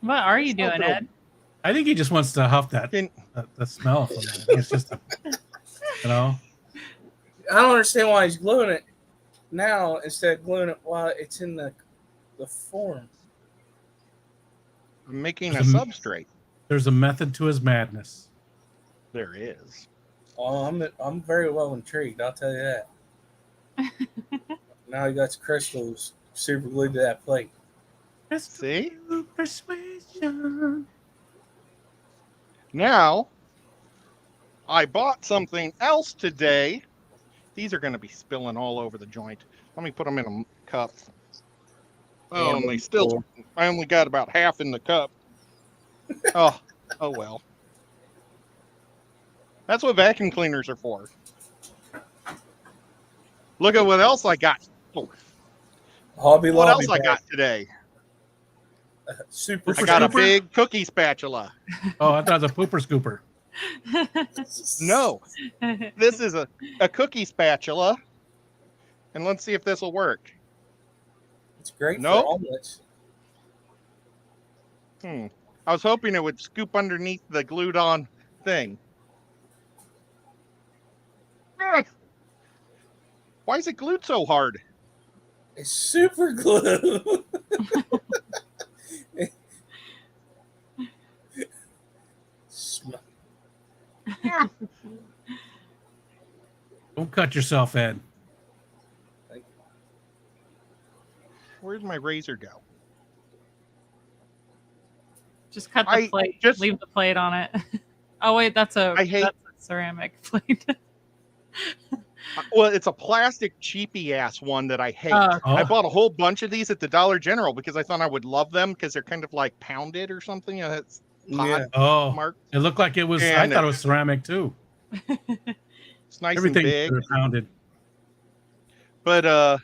What are you doing, Ed? I think he just wants to huff that the smell from that. I think it's just you know. I don't understand why he's gluing it now instead of gluing it while it's in the form. I'm making a substrate. There's a method to his madness. There is. Oh, I'm very well intrigued. I'll tell you that. Now he got the crystals super glued to that plate. See? Persuasion. Now, I bought something else today. These are going to be spilling all over the joint. Let me put them in a cup. Oh, and I only got about half in the cup. Oh well. That's what vacuum cleaners are for. Look at what else I got. Oh, Hobby what Lobby else I got today? Super. I got a scooper? big cookie spatula. Oh, I thought it was a pooper scooper. No, this is a cookie spatula. And let's see if this will work. It's great Nope. for omelets. I was hoping it would scoop underneath the glued on thing. Why is it glued so hard? It's super glue. Don't cut yourself, Ed. Where'd my razor go? Just cut the plate. Leave the plate on it. Oh wait, that's a ceramic plate. Well, it's a plastic cheapy ass one that I hate. Oh. I bought a whole bunch of these at the Dollar General because I thought I would love them because they're kind of like pounded or something. It's pod mark. It looked like it was. I thought it was ceramic too. It's nice Everything and big. Pounded. But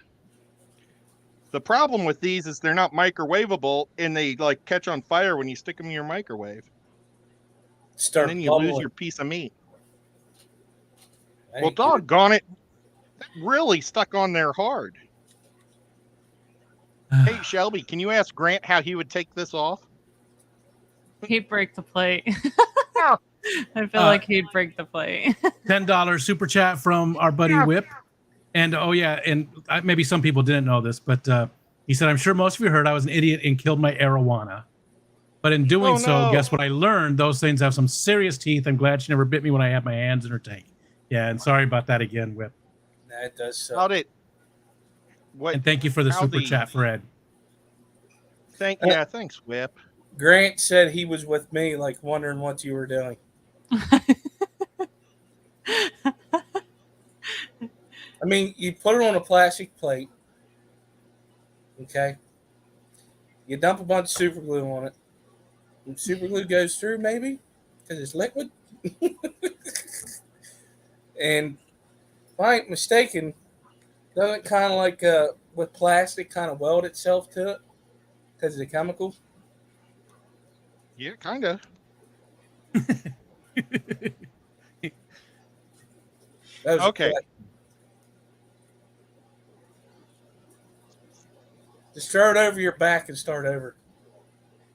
the problem with these is they're not microwavable and they like catch on fire when you stick them in your microwave. And then you lose your piece of meat. Well, doggone it. That really stuck on there hard. Hey, Shelby, can you ask Grant how he would take this off? He'd break the plate. I feel like he'd break the plate. $10 super chat from our buddy Whip. And oh yeah, and maybe some people didn't know this, but He said, I'm sure most of you heard I was an idiot and killed my arowana. But in doing Oh, so, no. guess what I learned? Those things have some serious teeth. I'm glad she never bit me when I had my hands in her tank. Yeah, and sorry about that again, Whip. That does suck. How did? What? And thank you for the How super the- chat, Fred. Thanks, Whip. Grant said he was with me, like wondering what you were doing. I mean, you put it on a plastic plate. Okay. You dump a bunch of super glue on it. And super glue goes through, maybe, because it's liquid. And if I ain't mistaken, doesn't kind of like with plastic kind of weld itself to it because of the chemicals? Yeah, kind of. That was Okay. correct. Just throw it over your back and start over.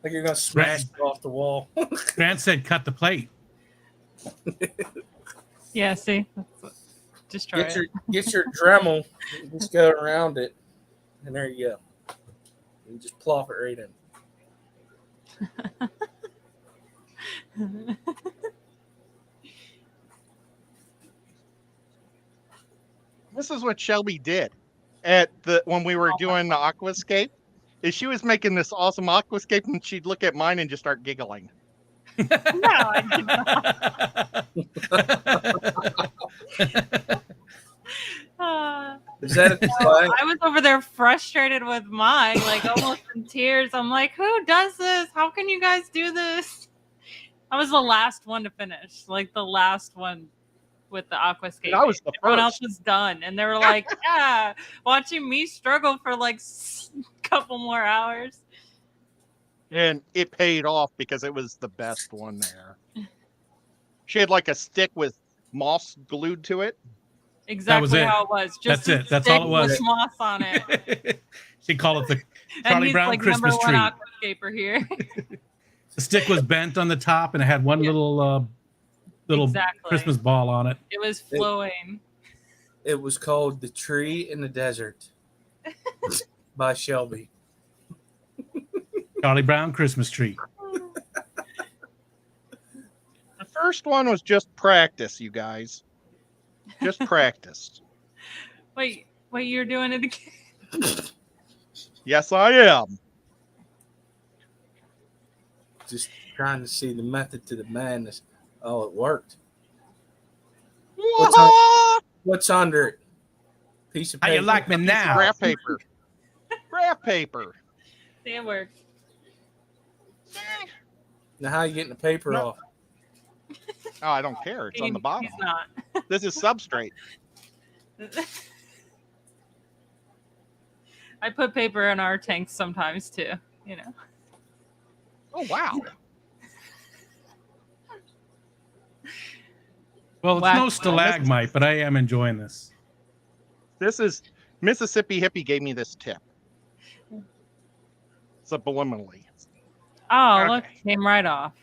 Like you're going to smash it off the wall. Grant said cut the plate. Yeah, see? Just try it. Get your Dremel, just go around it, and there you go. And just plop it right in. This is what Shelby did when we were doing the aquascape. Is she was making this awesome aquascape, and she'd look at mine and just start giggling. No, I did not. Is that a display? I was over there frustrated with mine, like almost in tears. I'm like, who does this? How can you guys do this? I was the last one to finish, like the last one with the aquascape. I was the Everyone else first. was done, and they were like, yeah, watching me struggle for like a couple more hours. And it paid off because it was the best one there. She had like a stick with moss glued to it. Exactly it. how it was. Just That's it. That's stick all it was. with moss on it. She called it the And Charlie he's Brown like Christmas number one tree. aquascaper here. The stick was bent on the top, and it had one little Exactly. Christmas ball on it. It was flowing. It was called The Tree in the Desert by Shelby. Charlie Brown Christmas tree. The first one was just practice, you guys. Just practice. Wait, you're doing it again? Yes, I am. Just trying to see the method to the madness. Oh, it worked. What's under it? Piece of How paper. you like me now? Graph paper. Graph paper. See, it worked. Now, how you getting the paper No. off? Oh, I don't care. It's on the bottom. He's not. This is substrate. I put paper in our tanks sometimes too, you know. Oh, wow. Well, it's Wow. no stalagmite, but I am enjoying this. This is Mississippi Hippie gave me this tip. Subliminally. Oh, Okay. look, came right off.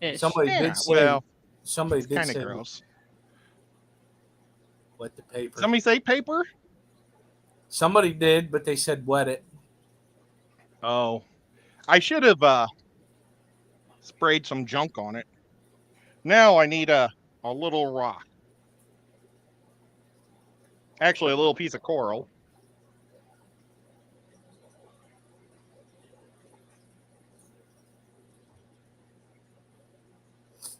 Ish. Somebody Yeah, did say. well, Somebody did kind of say gross. wet the paper. Somebody say paper? Somebody did, but they said wet it. Oh, I should have sprayed some junk on it. Now I need a little rock. Actually, a little piece of coral.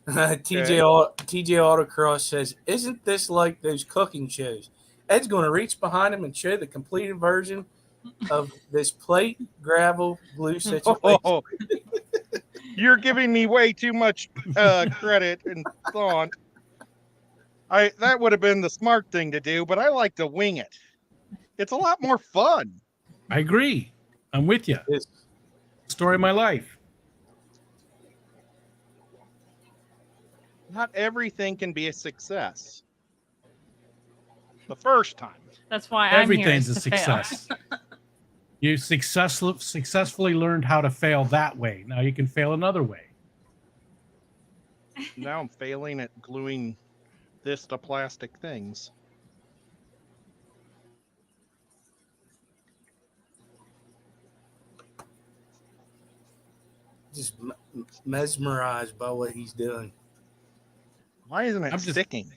TJ Autocross says, "Isn't this like those cooking shows? Ed's going to reach behind him and show the completed version of this plate gravel glue situation." Oh, you're giving me way too much credit and thought. That would have been the smart thing to do, but I like to wing it. It's a lot more fun. I agree. I'm with you. It's- Story of my life. Not everything can be a success. The first time. That's why I'm Everything's here a is to fail. success. You successfully learned how to fail that way. Now you can fail another way. Now I'm failing at gluing this to plastic things. just mesmerized by what he's doing. Why isn't it I'm just- sticking?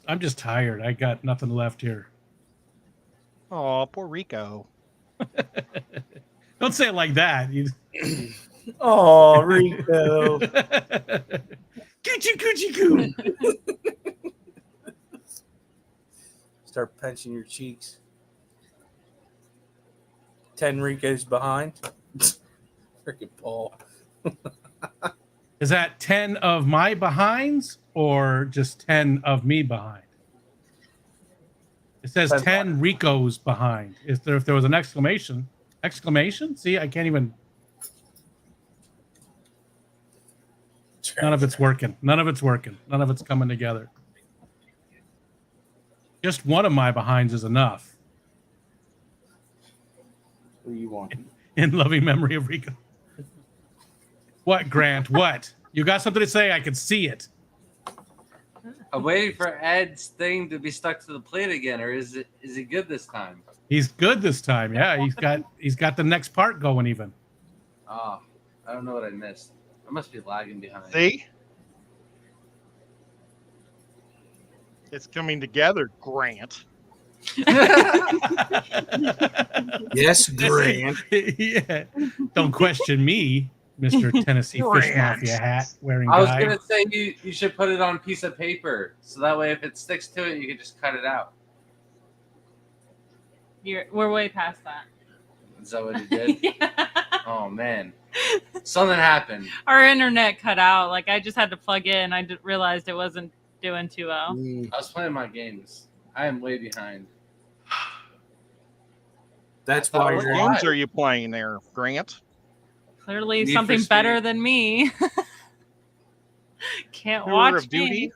I'm just tired. I got nothing left here. Oh, poor Rico. Don't say it like that. Oh, Rico. Coochie coochie coo. Start pinching your cheeks. 10 Ricos behind. Freaking Paul. Is that 10 of my behinds or just 10 of me behind? It says 10 Ricos behind. If there was an exclamation? See, I can't even. None of it's working. None of it's working. None of it's coming together. Just one of my behinds is enough. What do you want? In loving memory of Rico. What, Grant? What? You got something to say? I can see it. I'm waiting for Ed's thing to be stuck to the plate again, or is he good this time? He's good this time. Yeah, he's got the next part going even. Oh, I don't know what I missed. I must be lagging behind. See? It's coming together, Grant. Yes, Grant. Yeah. Don't question me, Mr. Tennessee Fish Mafia hat wearing I was guy. gonna say you should put it on a piece of paper, so that way if it sticks to it, you can just cut it out. We're way past that. Is that what you did? Yeah. Oh man, something happened. Our internet cut out. Like I just had to plug in. I realized it wasn't doing too well. I was playing my games. I am way behind. That's I why thought What it was you're games are you playing there, Grant? Clearly Need for something Speed. better than me. Can't Tour watch of Duty? me.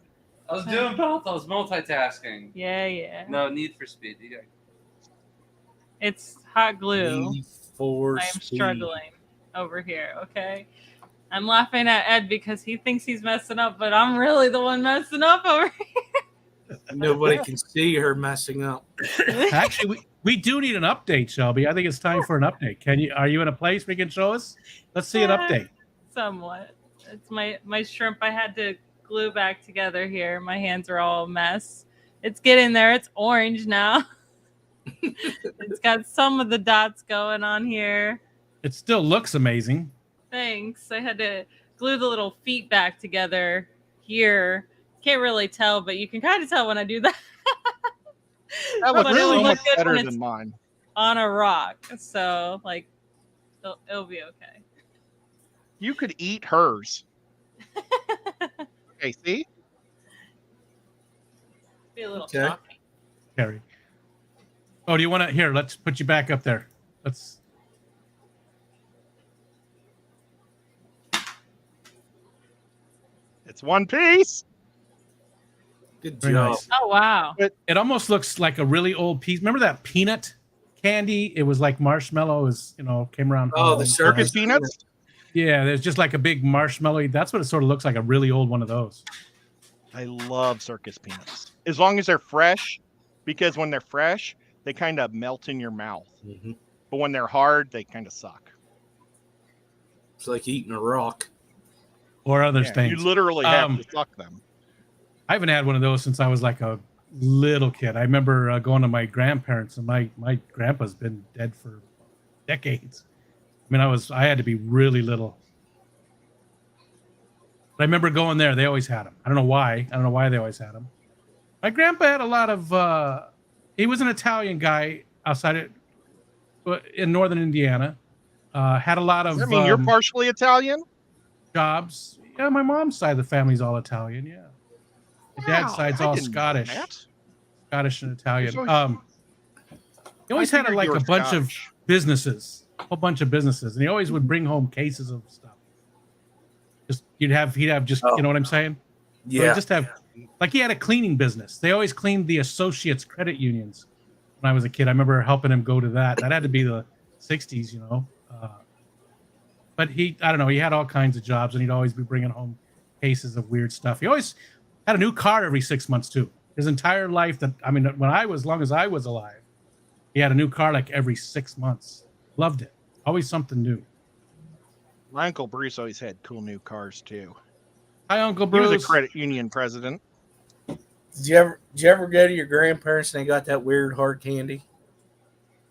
I was doing both. I was multitasking. Yeah. No, Need for Speed. You got- It's hot glue. for I am struggling over here, okay? I'm laughing at Ed because he thinks he's messing up, but I'm really the one messing up over Nobody can see her messing up. here. Actually, we do need an update, Shelby. I think it's time for an update. Are you in a place where you can show us? Let's see an update. Somewhat. It's my shrimp I had to glue back together here. My hands are all a mess. It's getting there. It's orange now. It's got some of the dots going on here. It still looks amazing. Thanks. I had to glue the little feet back together here. Can't really tell, but you can kind of tell when I do that. That looks But it'll so look much good better when than it's mine. on a rock. So, like, it'll be okay. You could eat hers. Okay, see? Be a little Okay. choppy. Carrie. Oh, do you want to? Here, let's put you back up there. Let's. It's one piece. Good Very job. nice. Oh, wow. It almost looks like a really old piece. Remember that peanut candy? It was like marshmallow. Is came around. Oh, the Halloween Circus time. peanuts? Yeah, there's just like a big marshmallow. That's what it sort of looks like. A really old one of those. I love circus peanuts. As long as they're fresh, because when they're fresh, they kind of melt in your mouth. Mhm. But when they're hard, they kind of suck. It's like eating a rock. Or other Yeah, things. you literally have Um, to suck them. I haven't had one of those since I was like a little kid. I remember going to my grandparents, and my grandpa's been dead for decades. I mean, I had to be really little. But I remember going there. They always had them. I don't know why. I don't know why they always had them. My grandpa had a lot of. He was an Italian guy outside in northern Indiana. Had a lot of. Does that mean you're partially Italian? jobs. Yeah, my mom's side of the family's all Italian. Yeah, my dad's Wow, side's I all didn't know Scottish. that. Scottish and Italian. There's always- He always I had figured like you a were bunch of Scottish. businesses, a whole bunch of businesses, and he always would bring home cases of stuff. Just he'd have just Oh. you know what I'm saying? So he'd Yeah. just have like he had a cleaning business. They always cleaned the associates credit unions. When I was a kid, I remember helping him go to that. That had to be the '60s, you know. But I don't know, he had all kinds of jobs, and he'd always be bringing home cases of weird stuff. He always had a new car every 6 months too. His entire life, as long as I was alive, he had a new car like every 6 months. Loved it. Always something new. My Uncle Bruce always had cool new cars too. Hi, Uncle He was Bruce. a credit union president. Did you ever go to your grandparents and they got that weird hard candy?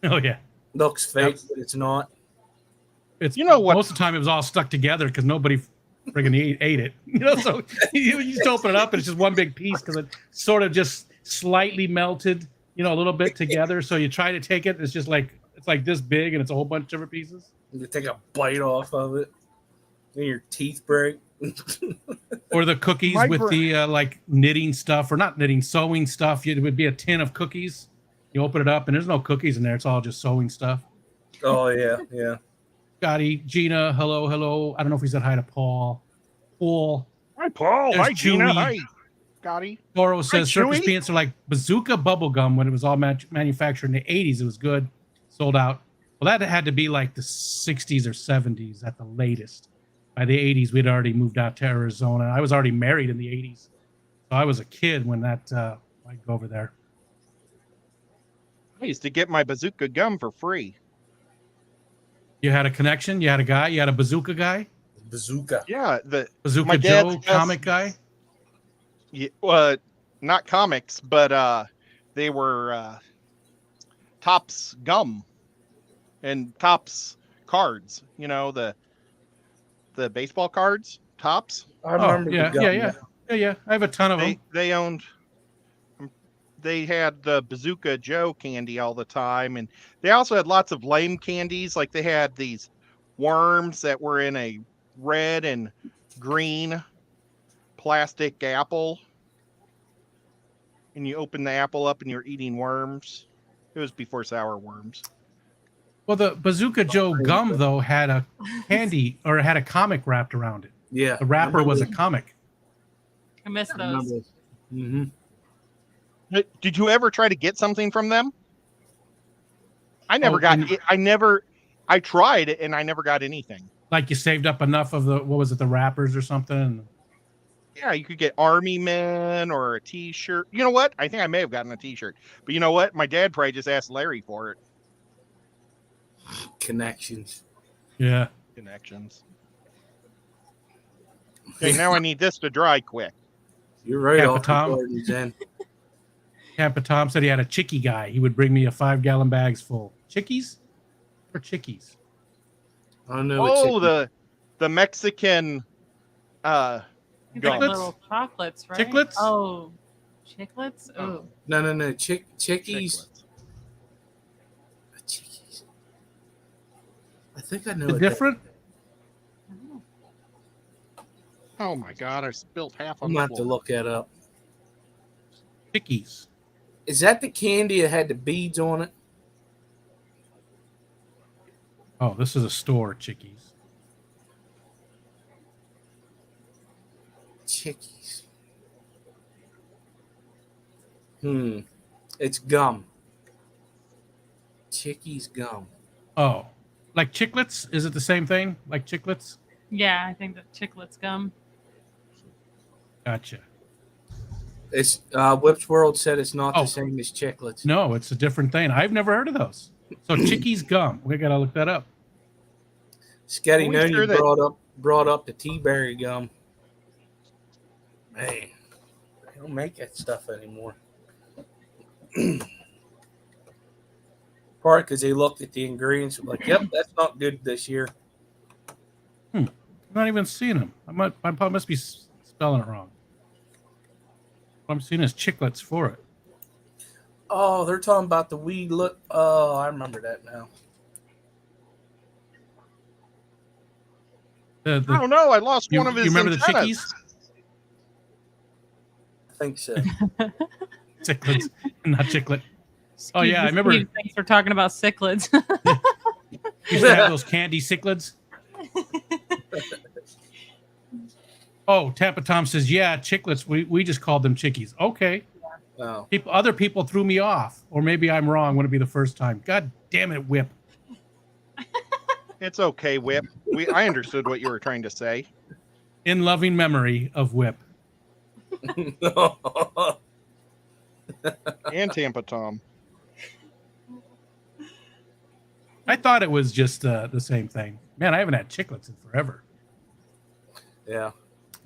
Oh yeah, Looks fake, but it's not. it's You know what- most of the time it was all stuck together because nobody friggin' ate it. So you just open it up and it's just one big piece because it sort of just slightly melted, a little bit together. So you try to take it, it's just like this big and it's a whole bunch of different pieces. You take a bite off of it, and your teeth break. Or the cookies with the like knitting stuff, or not knitting, sewing stuff. It would be a tin of cookies. You open it up and there's no cookies in there. It's all just sewing stuff. Oh yeah. Scotty, Gina, hello. I don't know if we said hi to Paul. Hi, Paul. There's Hi, Gina. Chewy. Hi, Scotty. Toro says Surface Chewy. Peanuts are like bazooka bubblegum when it was all manufactured in the 80s. It was good, sold out. Well, that had to be like the 60s or 70s at the latest. By the 80s, we'd already moved out to Arizona. I was already married in the 80s. So I was a kid when that I'd go over there. I used to get my bazooka gum for free. You had a connection? You had a guy? You had a bazooka guy? Bazooka. Yeah, Bazooka My dad's Joe, best- comic guy? yeah, not comics, but they were Topps gum and Topps cards. The baseball cards, Topps. I remember. yeah, the gum. Yeah. I have a ton of them. They owned. They had the Bazooka Joe candy all the time, and they also had lots of lame candies. Like they had these worms that were in a red and green plastic apple, and you open the apple up and you're eating worms. It was before sour worms. Well, the Bazooka Joe gum, though, had a candy or had a comic wrapped around it. Yeah. The wrapper was a comic. I miss those. Mm-hmm. Did you ever try to get something from them? I never Oh, got and- it. I tried and I never got anything. Like you saved up enough of the wrappers or something? Yeah, you could get Army Men or a T-shirt. You know what? I think I may have gotten a T-shirt. But you know what? My dad probably just asked Larry for it. Connections. Yeah. Connections. Okay, now I need this to dry quick. You're right. Yeah, Off but Tom- the board, Zen. Tampa Tom said he had a chickie guy. He would bring me a 5-gallon bags full. Chickies or chickies? I don't know. Oh, the Mexican These are gum. little chocolates, right? Chiclets? Oh, chiclets? Oh. Oh. no. Chickies. Chiclets. Chickies. I think I know. The what different? Oh my God! I spilled half on I'm the gonna have to floor. look that up. Chickies. Is that the candy that had the beads on it? Oh, this is a store, chickies. Chickies. It's gum. Chickies gum. Oh, like chiclets? Is it the same thing? Like chiclets? Yeah, I think that chiclets gum. Gotcha. It's Whips World said it's not Oh. the same as chiclets. No, it's a different thing. I've never heard of those. So chickies gum. We gotta look that up. Scotty Are we Noni sure that- brought up the tea berry gum. Man, they don't make that stuff anymore. Part because they looked at the ingredients and were like, "Yep, that's not good this year." I'm not even seeing them. I must be spelling it wrong. What I'm seeing is chiclets for it. Oh, they're talking about the weed look. Oh, I remember that now. The, I don't know. I lost you, one of his. you remember the antennas. chickies? I think so. Chiclets, not chiclet. Oh, yeah, I Steve, remember- Thanks for talking about cichlids. Used to have those candy cichlids. Oh, Tampa Tom says, yeah, chiclets. We just called them chickies. Okay. Oh, Other people threw me off. Or maybe I'm wrong. Wouldn't be the first time. God damn it, Whip. It's okay, Whip. I understood what you were trying to say. In loving memory of Whip. And Tampa Tom. I thought it was just the same thing. Man, I haven't had chiclets in forever. Yeah.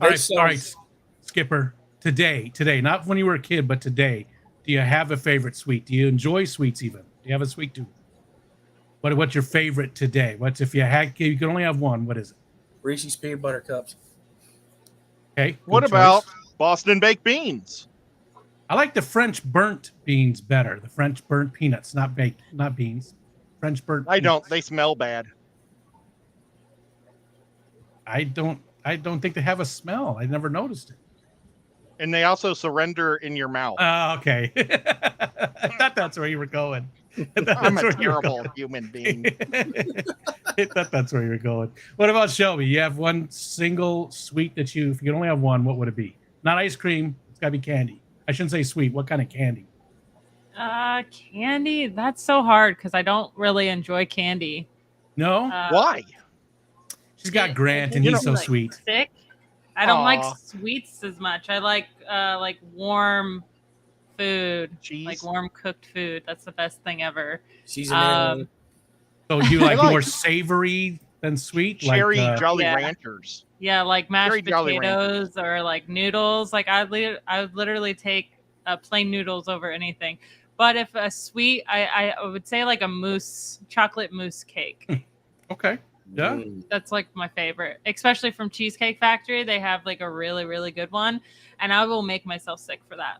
All right, Skipper. Today, not when you were a kid, but today, do you have a favorite sweet? Do you enjoy sweets even? Do you have a sweet tooth? What's your favorite today? What's if you can only have one? What is it? Reese's peanut butter cups. Okay. What good about choice. Boston baked beans? I like the French burnt beans better. The French burnt peanuts, not baked, not beans. French burnt. I don't. peanuts. They smell bad. I don't think they have a smell. I never noticed it. And they also surrender in your mouth. Oh, okay. I thought that's where you were going. I'm a terrible human being. I thought that's where you were going. What about Shelby? You have one single sweet that if you could only have one, what would it be? Not ice cream. It's got to be candy. I shouldn't say sweet. What kind of candy? Candy. That's so hard because I don't really enjoy candy. No? Why? She's got Grant, it and makes he's me, so sweet. Sick. I don't like Aw. sweets as much. I like warm food, Cheese. like warm cooked food. That's the best thing ever. She's an alien. So you like I like more savory than sweet? Cherry like, Jolly yeah. Ranchers. Yeah, like mashed Very Jolly potatoes or like noodles. Like I would literally take plain noodles over anything. But if a sweet, I would say like a chocolate mousse cake. Okay. Yeah. That's like my favorite, especially from Cheesecake Factory. They have like a really, really good one, and I will make myself sick for that.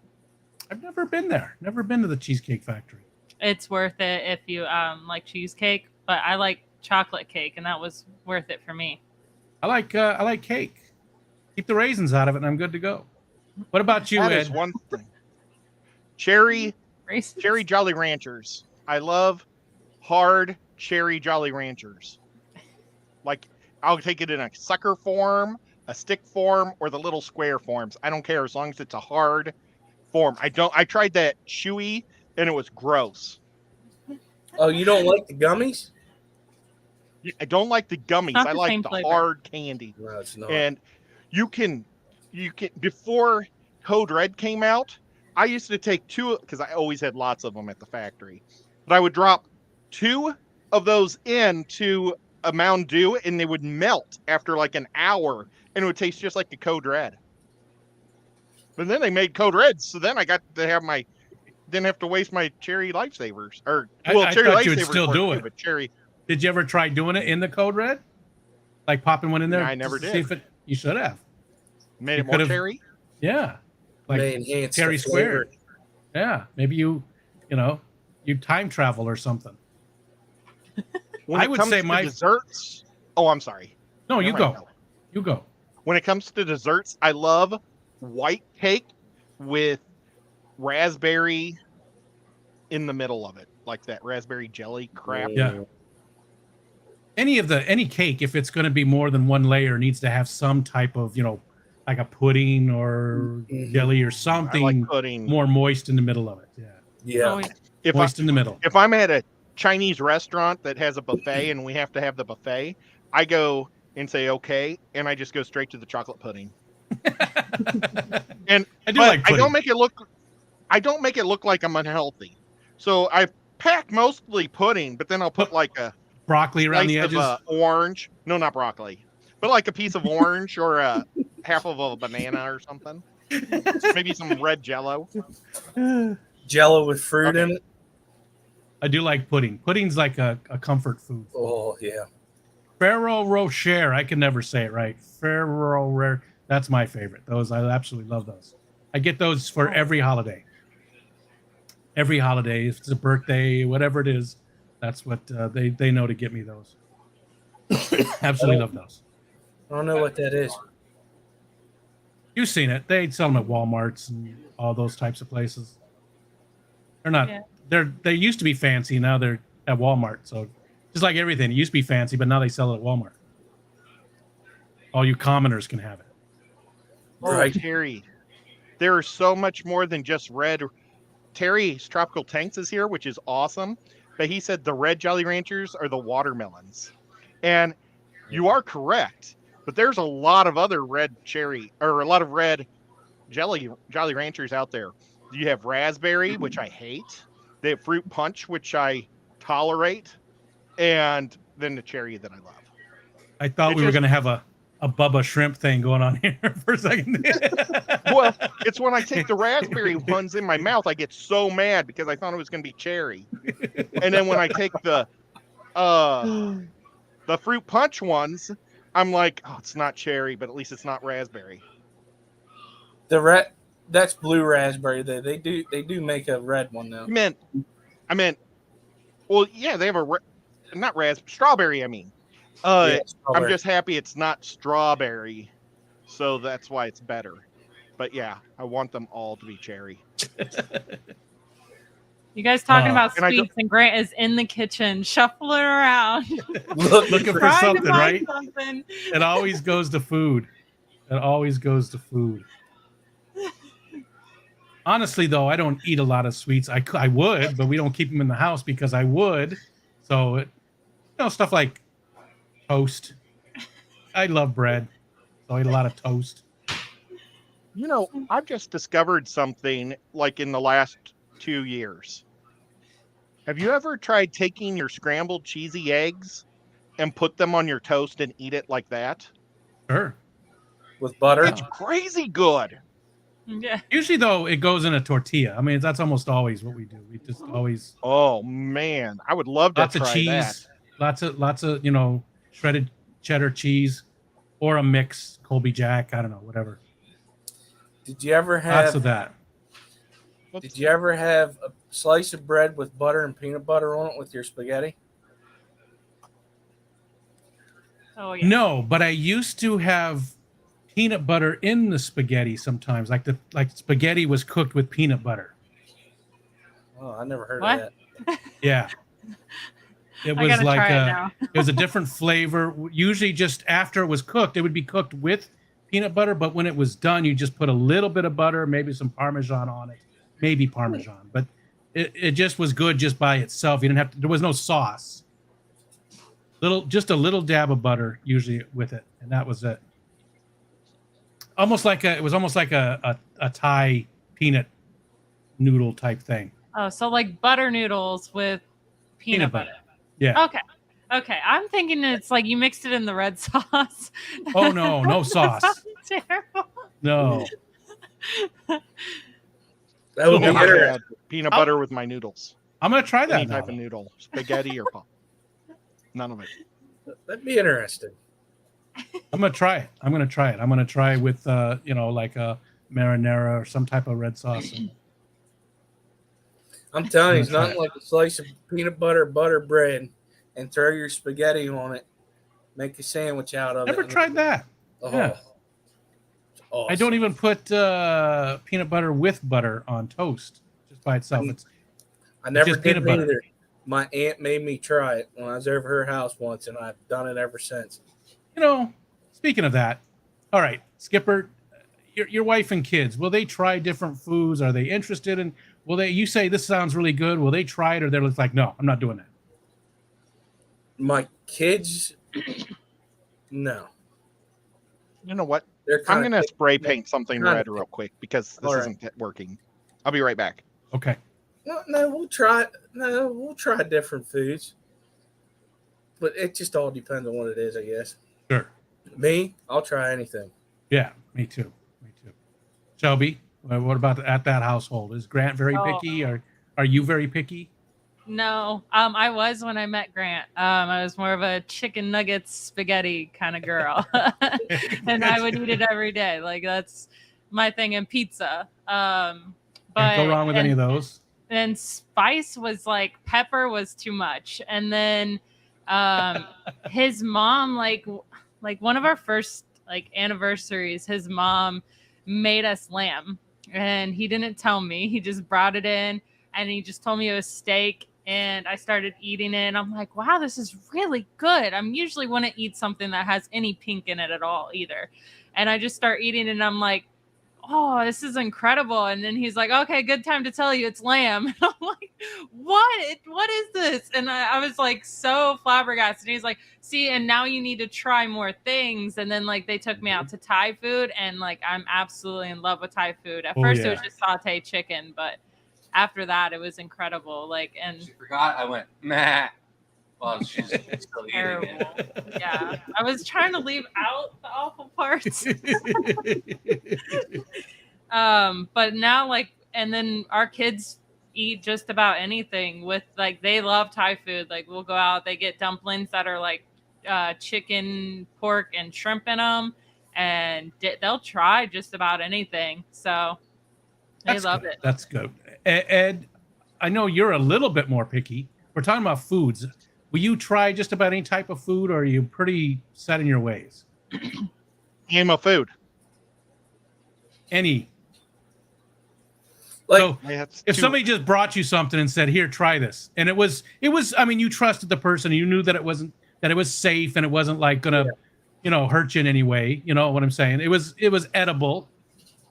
I've never been there. Never been to the Cheesecake Factory. It's worth it if you like cheesecake, but I like chocolate cake, and that was worth it for me. I like cake. Keep the raisins out of it, and I'm good to go. What about you, That Ed? is one thing. Cherry Raisins? Jolly Ranchers. I love hard cherry Jolly Ranchers. Like, I'll take it in a sucker form, a stick form, or the little square forms. I don't care as long as it's a hard form. I tried that chewy and it was gross. Oh, you don't like the gummies? I don't like the gummies. Not I the like same the flavor. hard candy. No, it's not. And you can before Code Red came out, I used to take two because I always had lots of them at the factory. But I would drop two of those into a Mountain Dew and they would melt after like an hour and it would taste just like the Code Red. But then they made Code Red, so then I got to have didn't have to waste my cherry lifesavers. Or I cherry thought you would lifesavers still work do too, it. but cherry. Did you ever try doing it in the Code Red? Like popping one in there? No, I never just to did. See if you should have. Made You it more could've- cherry. Yeah. Like They enhance cherry the flavor. squared. Yeah. Maybe you time travel or something. When I it would comes say to my- desserts. Oh, I'm sorry. No, you Never mind. go. You go. When it comes to desserts, I love white cake with raspberry in the middle of it, like that raspberry jelly crap. Yeah. Any cake, if it's going to be more than one layer, needs to have some type of, like a pudding or jelly or I something like pudding. more moist in the middle of it. Yeah. Yeah. Oh, If Moist in the middle. if I'm at a Chinese restaurant that has a buffet and we have to have the buffet, I go and say okay, and I just go straight to the chocolate pudding. And I do but like I pudding. don't make it look like I'm unhealthy. So I pack mostly pudding, but then I'll put like a Broccoli around the slice edges. of orange. No, not broccoli, but like a piece of orange or a half of a banana or something. Maybe some red Jello. Jello with fruit in it. I do like pudding. Pudding's like a comfort food. Oh, yeah. Ferrero Rocher. I can never say it right. Ferrero Rocher. That's my favorite. Those I absolutely love those. I get those for every holiday. Every holiday, if it's a birthday, whatever it is, that's what they know to get me those. Absolutely love those. I don't know what that is. You've seen it. They sell them at Walmarts and all those types of places. They're not. Yeah. They used to be fancy. Now they're at Walmart. So just like everything, it used to be fancy, but now they sell it at Walmart. All you commoners can have it. Oh, Right. Terry, there is so much more than just red. Terry's Tropical Tanks is here, which is awesome. But he said the red Jolly Ranchers are the watermelons. And you are correct. But there's a lot of other red cherry or a lot of red Jolly Ranchers out there. You have raspberry, which I hate. They have fruit punch, which I tolerate. and then the cherry that I love. I thought we were going to have a Bubba shrimp thing going on here for a second. Well, it's when I take the raspberry ones in my mouth, I get so mad because I thought it was going to be cherry. And then when I take the fruit punch ones, I'm like, oh, it's not cherry, but at least it's not raspberry. That's blue raspberry. They do make a red one though. I meant. Well, yeah, they have not strawberry. I mean, Yeah, I'm just happy it's not strawberry, so that's why it's better. But yeah, I want them all to be cherry. You guys talking about And sweets, and Grant is in the kitchen shuffling around, looking for trying to something, find right? something. It always goes to food. It always goes to food. Honestly, though, I don't eat a lot of sweets. I would, but we don't keep them in the house because I would. So, stuff like toast. I love bread, so I eat a lot of toast. I've just discovered something like in the last 2 years. Have you ever tried taking your scrambled cheesy eggs and put them on your toast and eat it like that? Sure. With butter? It's crazy good. Yeah. Usually, though, it goes in a tortilla. I mean, that's almost always what we do. We just always Oh man, I would love to lots try of cheese, that. lots of shredded cheddar cheese, or a mix Colby Jack. I don't know, whatever. Did you ever Lots of have that. Did you ever have a slice of bread with butter and peanut butter on it with your spaghetti? Oh yeah. No, but I used to have peanut butter in the spaghetti sometimes. Like spaghetti was cooked with peanut butter. Oh, I never heard What? of that. Yeah. It I was gotta like try it now. it was a different flavor. Usually just after it was cooked, it would be cooked with peanut butter, but when it was done, you just put a little bit of butter, maybe some Parmesan on it, maybe Parmesan, but it just was good just by itself. You didn't have to, there was no sauce. Just a little dab of butter usually with it, and that was it. It was almost like a Thai peanut noodle type thing. Oh, so like butter noodles with peanut butter. Yeah. Okay. I'm thinking it's like you mixed it in the red sauce. Oh no sauce. Terrible. No. That would be Never interesting. had peanut butter with my noodles. I'm gonna try that Any now. type of noodle, spaghetti or pop. None of it. That'd be interesting. I'm gonna try it. I'm gonna try it with like a marinara or some type of red sauce. I'm telling you, it's I'm gonna nothing try like a slice of peanut butter bread and throw your spaghetti on it. Make a sandwich out of it. Never tried that. Oh, Yeah. it's awesome. I don't even put peanut butter with butter on toast just by itself. I never just did peanut butter. either. My aunt made me try it when I was over her house once, and I've done it ever since. Speaking of that, all right, Skipper, your wife and kids, will they try different foods? Are they interested in? You say this sounds really good? Will they try it, or they're just like, no, I'm not doing that? My kids, no. You know what? They're I'm kinda going to spray paint something kinda red real quick because this All right. isn't working. I'll be right back. Okay. No, we'll try. No, we'll try different foods, but it just all depends on what it is, I guess. Sure. Me, I'll try anything. Yeah, me too. Shelby, what about at that household? Is Grant very picky, or are you very picky? No, I was when I met Grant. I was more of a chicken nuggets spaghetti kind of girl, and I would eat it every day. Like that's my thing. And pizza. But Can't go wrong with any of those. And spice was like pepper was too much, and then his mom like one of our first like anniversaries, his mom made us lamb, and he didn't tell me. He just brought it in, and he just told me it was steak. And I started eating it, and I'm like, wow, this is really good. I'm usually wouldn't eat something that has any pink in it at all either. And I just start eating it, and I'm like, oh, this is incredible. And then he's like, okay, good time to tell you it's lamb. And I'm like, what is this? And I was like so flabbergasted. And he's like, see, and now you need to try more things. And then like they took me out to Thai food, and like I'm absolutely in love with Thai food. At first it was just sauteed chicken, but after that it was incredible. Like, and She forgot. I went, meh. Well, she's still eating Terrible. it. Yeah, I was trying to leave out the awful parts. But now, like, and then our kids eat just about anything with, like, they love Thai food. Like, we'll go out, they get dumplings that are like chicken, pork, and shrimp in them, and they'll try just about anything. So they That's love good. it. That's good. Ed, I know you're a little bit more picky. We're talking about foods. Will you try just about any type of food, or are you pretty set in your ways? Name of food. Any. Like, So if somebody just brought you something and said, "Here, try this," and it was, I mean, you trusted the person, you knew that it was safe and it wasn't like gonna, hurt you in any way. You know what I'm saying? It was edible.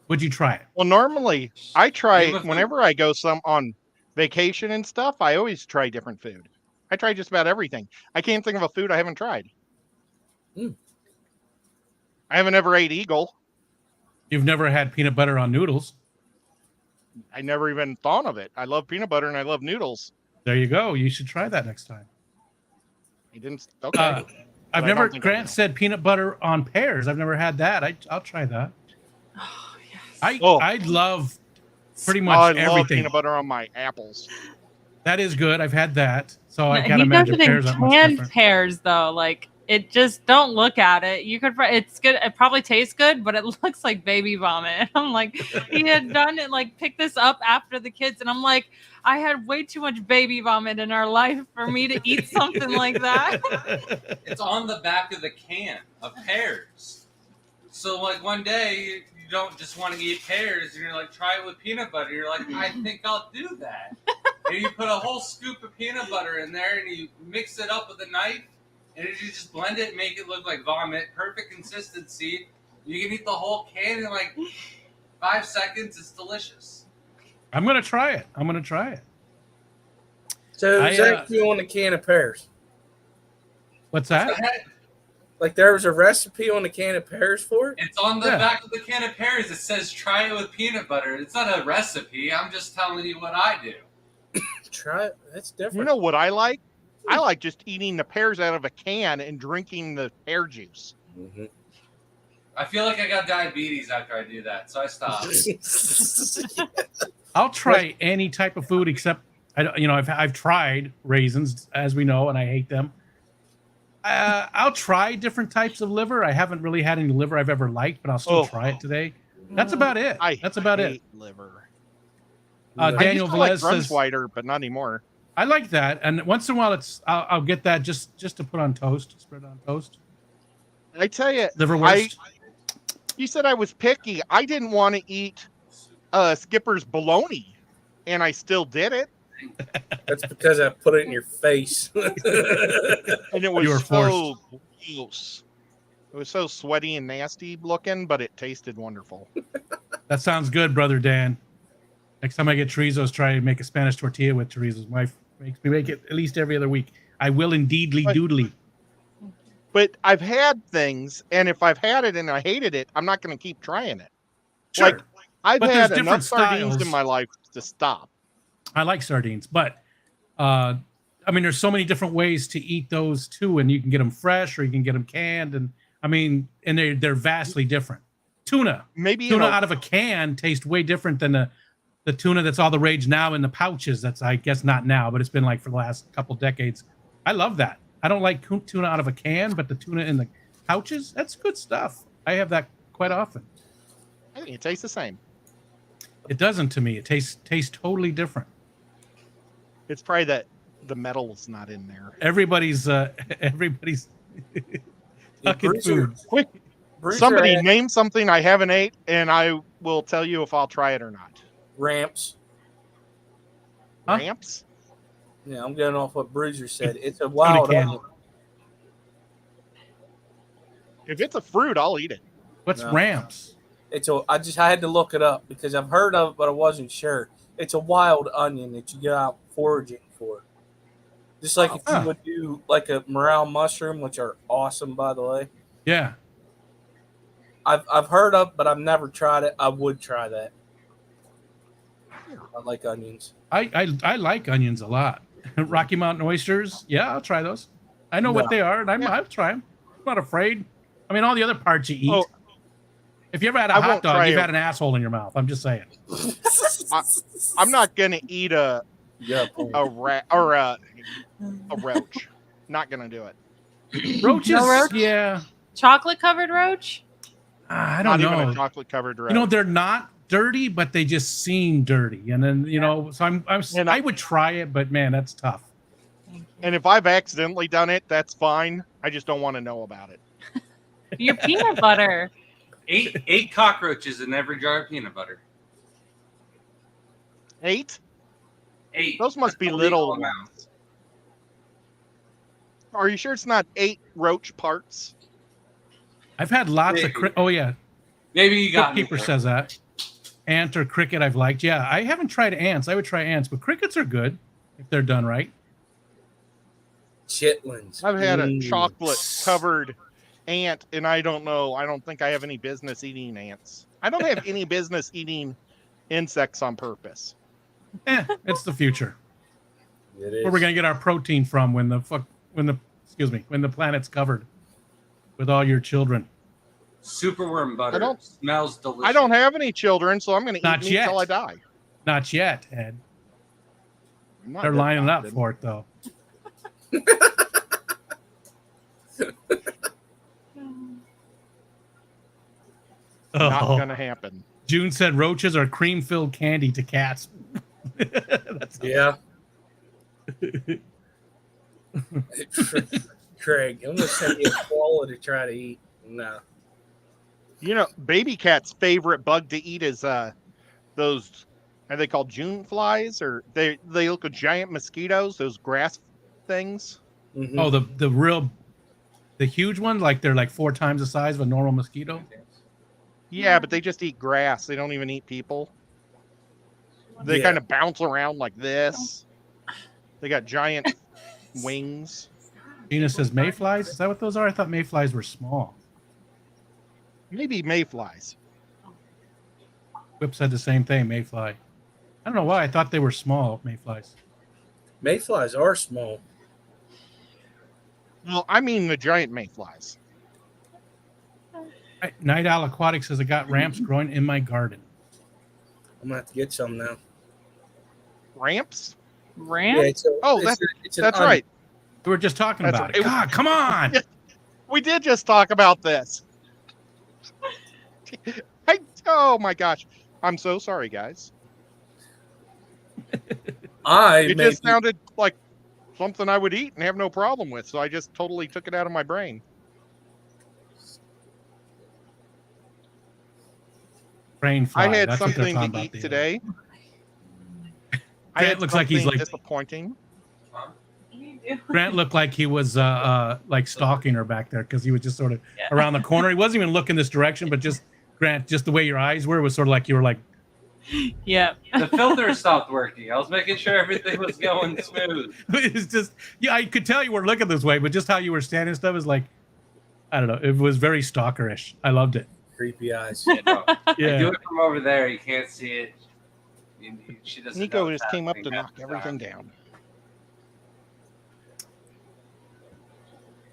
Would you try it? Well, normally I try Name a food. whenever I go on vacation and stuff. I always try different food. I try just about everything. I can't think of a food I haven't tried. Mm. I haven't ever ate eagle. You've never had peanut butter on noodles. I never even thought of it. I love peanut butter and I love noodles. There you go. You should try that next time. I didn't. Okay. I've I never. don't think I Grant will. said peanut butter on pears. I've never had that. I'll try that. Oh, yes. I love pretty much I love everything. peanut butter on my apples. That is good. I've had that. So I He can't does imagine it in pears aren't much canned different. pears, though. Like, it just, don't look at it. You could, it's good. It probably tastes good, but it looks like baby vomit. I'm like, he had done it, like, pick this up after the kids, and I'm like, I had way too much baby vomit in our life for me to eat something like that. It's on the back of the can of pears. So, like, one day you don't just want to eat pears, and you're like, try it with peanut butter. You're like, I think I'll do that. And you put a whole scoop of peanut butter in there, and you mix it up with a knife, and you just blend it and make it look like vomit. Perfect consistency. You can eat the whole can in like 5 seconds. It's delicious. I'm gonna try it. so I, Zach, you on a can of pears? What's that? Like, there was a recipe on the can of pears for it? It's on the Yeah. back of the can of pears. It says try it with peanut butter. It's not a recipe. I'm just telling you what I do. Try it. That's different. You know what I like? I like just eating the pears out of a can and drinking the pear juice. Mhm. I feel like I got diabetes after I do that, so I stopped. I'll try any type of food except I've tried raisins, as we know, and I hate them. I'll try different types of liver. I haven't really had any liver I've ever liked, but I'll still try it today. That's about it. That's about it. hate liver. Daniel I used Velez to like says, Grunschweider, but not anymore. I like that, and once in a while, I'll get that just to put on toast, spread on toast. I tell you, Liverwurst. you said I was picky. I didn't want to eat Skipper's bologna, and I still did it. That's because I put it in your face. And it was You were so gross. It was so sweaty and nasty looking, but it tasted wonderful. That sounds good, brother Dan. Next time I get chorizos, try to make a Spanish tortilla with chorizos. My wife makes me make it at least every other week. I will indeedly doodly. But I've had things, and if I've had it and I hated it, I'm not going to keep trying it. Sure. Like, I've But there's had different enough sardines styles. in my life to stop. I like sardines, but I mean, there's so many different ways to eat those too, and you can get them fresh or you can get them canned, and I mean, and they're vastly different. Tuna out of a can tastes way different than the tuna that's all the rage now in the pouches. That's, I guess, not now, but it's been like for the last couple decades. I love that. I don't like tuna out of a can, but the tuna in the pouches, that's good stuff. I have that quite often. I think it tastes the same. It doesn't to me. It tastes totally different. It's probably that the metal's not in there. Everybody's tucking food. Quick, somebody name something I haven't ate, and I will tell you if I'll try it or not. Ramps. Huh? Ramps? Yeah, I'm going off what Bruiser said. It's a wild can. onion. If it's a fruit, I'll eat it. What's No. ramps? I had to look it up because I've heard of it, but I wasn't sure. It's a wild onion that you go out foraging for. Just like if you would do like a morel mushroom, which are awesome, by the way. Yeah. I've heard of, but I've never tried it. I would try that. I like onions. I like onions a lot. Rocky Mountain oysters. Yeah, I'll try those. I know what No. they are, and I'll try them. I'm not afraid. I mean, all the other parts you eat. Oh, If you ever had a I hot won't dog, try you've it. had an asshole in your mouth. I'm just saying. I'm not gonna eat a point. rat or a roach. Not gonna do it. Roaches, No roach? yeah. Chocolate covered roach? I Not don't even know. a chocolate covered roach. You know, they're not dirty, but they just seem dirty. And then, so I would try it, but man, that's tough. And if I've accidentally done it, that's fine. I just don't want to know about it. Your peanut butter. 8 cockroaches in every jar of peanut butter. 8? 8. Those must be That's a little legal amount. ones. Are you sure it's not 8 roach parts? I've had lots of oh yeah. Maybe you got me Bookkeeper there. says that. Ant or cricket I've liked. Yeah, I haven't tried ants. I would try ants, but crickets are good if they're done right. Chitlins. I've had a chocolate covered ant, and I don't know. I don't think I have any business eating ants. I don't have any business eating insects on purpose. It's the future. It is. Where we're gonna get our protein from when the planet's covered with all your children. Superworm butter. Smells delicious. I don't have any children, so I'm going to eat Not meat yet. till I die. Not yet, Ed. I'm not They're that lining up bastard. for it though. Not Oh. going to happen. June said roaches are cream-filled candy to cats. That's Yeah. Craig, I'm gonna send you a koala to try to eat. No. You know, baby cat's favorite bug to eat is those, are they called June flies? Or they look like giant mosquitoes, those grass things. Mhm. Oh, the huge ones, like they're like 4 times the size of a normal mosquito. Yeah, but they just eat grass. They don't even eat people. They Yeah. kind of bounce around like this. They got giant wings. Gina says mayflies. Is that what those are? I thought mayflies were small. Maybe mayflies. Whip said the same thing, mayfly. I don't know why. I thought they were small mayflies. Mayflies are small. Well, I mean the giant mayflies. Night Owl Aquatic says I got ramps growing in my garden. I'm gonna have to get some now. Ramps? Ramp? Yeah, it's an That's onion. right. We were just talking That's about right. it. God, come on. We did just talk about this. Oh my gosh. I'm so sorry, guys. It just sounded like something I would eat and have no problem with, so I just totally took it out of my brain. Brain fly. I had That's what they're something talking to about eat the today. Grant looks like he's something like disappointing. Grant looked like he was like stalking her back there because he was just sort of around the corner. He wasn't even looking this direction, but just Grant, just the way your eyes were was sort of like you were like. Yeah. The filter stopped working. I was making sure everything was going smooth. It's just I could tell you were looking this way, but just how you were standing and stuff is like I don't know. It was very stalkerish. I loved it. Creepy eyes. Yeah, no. Yeah. I do it from over there. You can't see it. She doesn't. Nico know just what's came up happening to half knock the everything time. down.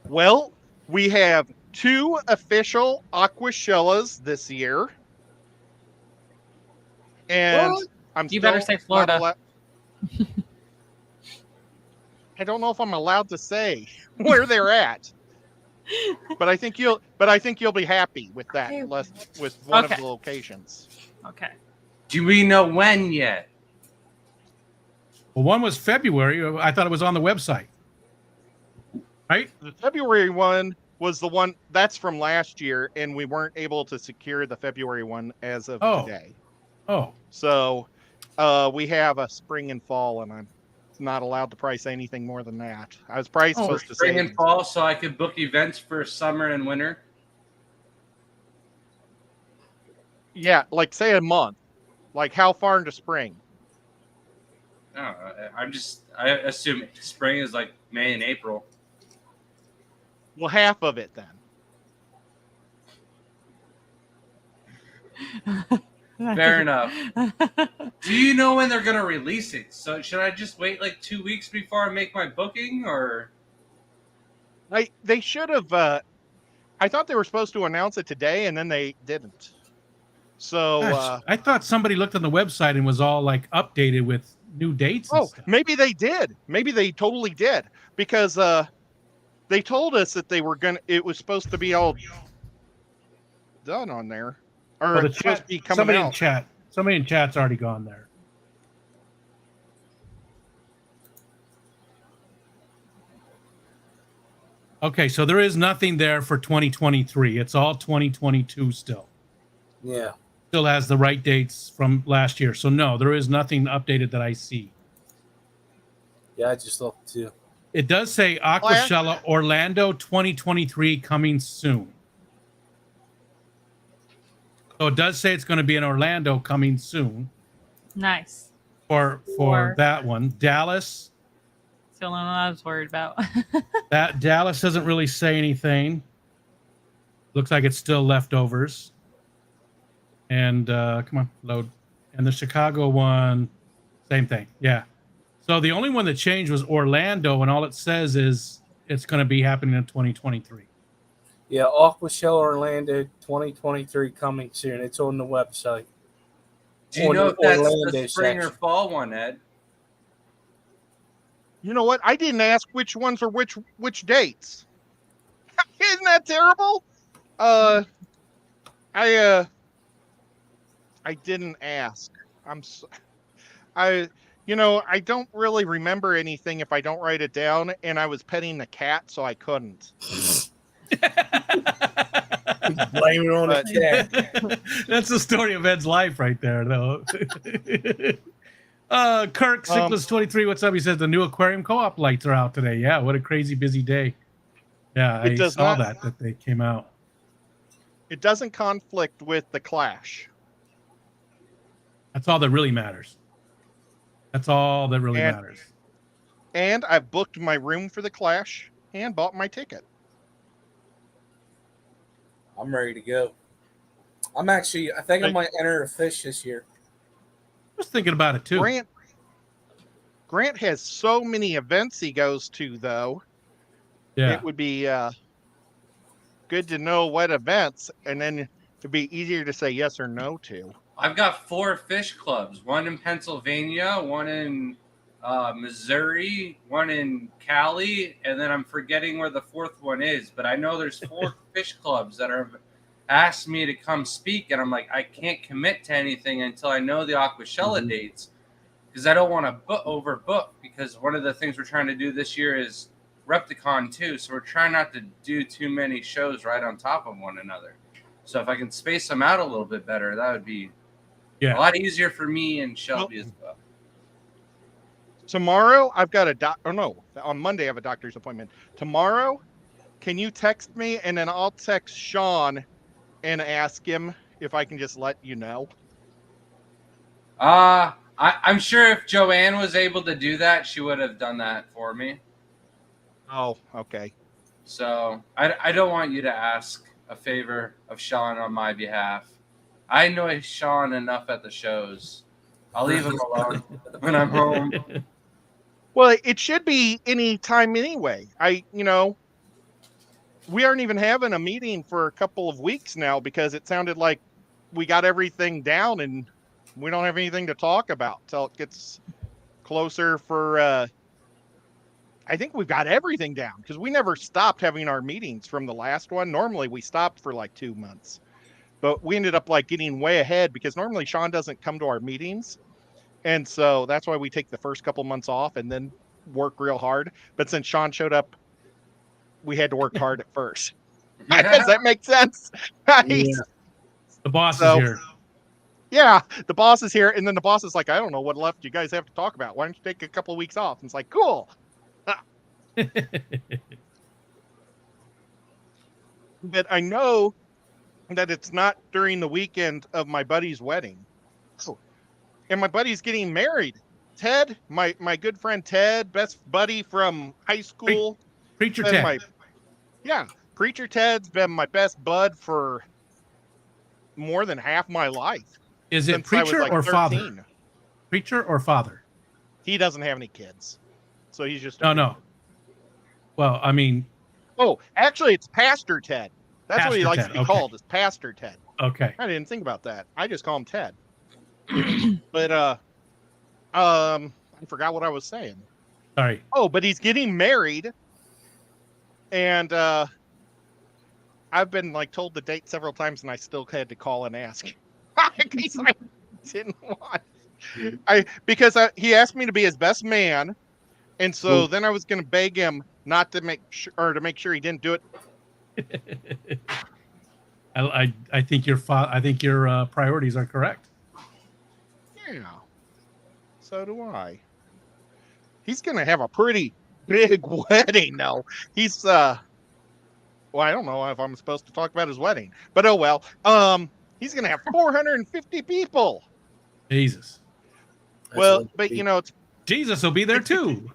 Well, we have 2 official Aquashellas this year. And What? I'm You still better say not Florida. I don't know if I'm allowed to say where they're at. But I think you'll be happy with that with one of Okay. the locations. Okay. Do we know when yet? Well, one was February. I thought it was on the website. Right? The February one was the one that's from last year, and we weren't able to secure the February one as of today. Oh. So we have a spring and fall, and I'm not allowed to price anything more than that. I was probably supposed to Spring say and fall, so I could book events for summer and winter. yeah, like say a month. Like how far into spring? No, I assume spring is like May and April. Well, half of it then. Fair enough. Do you know when they're gonna release it? So should I just wait like 2 weeks before I make my booking, or? They should have. I thought they were supposed to announce it today, and then they didn't. So, Gosh, I thought somebody looked on the website and was all like updated with new dates and stuff. maybe they did. Maybe they totally did, because they told us that they were gonna. It was supposed to be all done on there, or Well, the it's supposed chat, to be coming somebody out. in chat. Somebody in chat's already gone there. Okay, so there is nothing there for 2023. It's all 2022 still. Yeah. Still has the right dates from last year. So no, there is nothing updated that I see. Yeah, I just looked too. It does say Aquascaping Orlando 2023 coming soon. So it does say it's going to be in Orlando coming soon Nice. for Or- that one. Dallas. That's the only one I was worried about. That Dallas doesn't really say anything. Looks like it's still leftovers. And come on, load. And the Chicago one, same thing. Yeah. So the only one that changed was Orlando, and all it says is it's going to be happening in 2023. Yeah, Aquascaping Orlando 2023 coming soon. It's on the website. Do you On know the if that's Orlando the spring or section. fall one, Ed? You know what? I didn't ask which ones are which dates. Isn't that terrible? I didn't ask. I don't really remember anything if I don't write it down, and I was petting the cat, so I couldn't. Blame it on the cat. That's the story of Ed's life right there, though. Kirk Sickless 23, what's up? He says the new aquarium co-op lights are out today. Yeah, what a crazy busy day. Yeah, I saw that they came out. It doesn't conflict with the Clash. That's all that really matters. That's all that really matters. And I've booked my room for the Clash and bought my ticket. I'm ready to go. I think I might enter a fish this year. I was thinking about it too. Grant has so many events he goes to, though. Yeah. It would be good to know what events, and then it'd be easier to say yes or no to. I've got 4 fish clubs, one in Pennsylvania, one in Missouri, one in Cali, and then I'm forgetting where the 4th one is. But I know there's 4 fish clubs that have asked me to come speak, and I'm like, I can't commit to anything until I know the Aquascaping dates, because I don't want to overbook, because one of the things we're trying to do this year is Repticon too, so we're trying not to do too many shows right on top of one another. So if I can space them out a little bit better, that would be a lot easier for me and Shelby as well. Tomorrow, I've got on Monday I have a doctor's appointment. Tomorrow, can you text me, and then I'll text Sean and ask him if I can just let you know? I'm sure if Joanne was able to do that, she would have done that for me. Oh, okay. So I don't want you to ask a favor of Sean on my behalf. I annoy Sean enough at the shows. I'll leave him alone when I'm home. Well, it should be any time anyway. We aren't even having a meeting for a couple of weeks now, because it sounded like we got everything down and we don't have anything to talk about till it gets closer for, I think we've got everything down, because we never stopped having our meetings from the last one. Normally we stopped for like 2 months, but we ended up like getting way ahead, because normally Sean doesn't come to our meetings. And so that's why we take the first couple months off and then work real hard. But since Sean showed up, we had to work hard at first. Does that make sense? Yeah. The boss is here. Yeah, the boss is here. And then the boss is like, I don't know what left you guys have to talk about. Why don't you take a couple of weeks off? And it's like, cool. But I know that it's not during the weekend of my buddy's wedding. And my buddy's getting married. Ted, my good friend Ted, best buddy from high school. Preacher Ted. Preacher Ted's been my best bud for more than half my life. Is it since I was, preacher like, or 13. father? Preacher or father? He doesn't have any kids, so he's just No. Well, I mean, Oh, actually, it's Pastor Ted. That's what he Pastor likes Ted, to be okay. called, is Pastor Ted. okay. I didn't think about that. I just call him Ted. But I forgot what I was saying. Sorry. Oh, but he's getting married, and I've been like told the date several times, and I still had to call and ask because I didn't want. Because he asked me to be his best man, and so then I was going to beg him not to make sure, or to make sure he didn't do it. I think your priorities are correct. Yeah, so do I. He's going to have a pretty big wedding, though. He's well, I don't know if I'm supposed to talk about his wedding, but oh well. He's going to have 450 people. Jesus. Well, but you know, it's Jesus will be there too.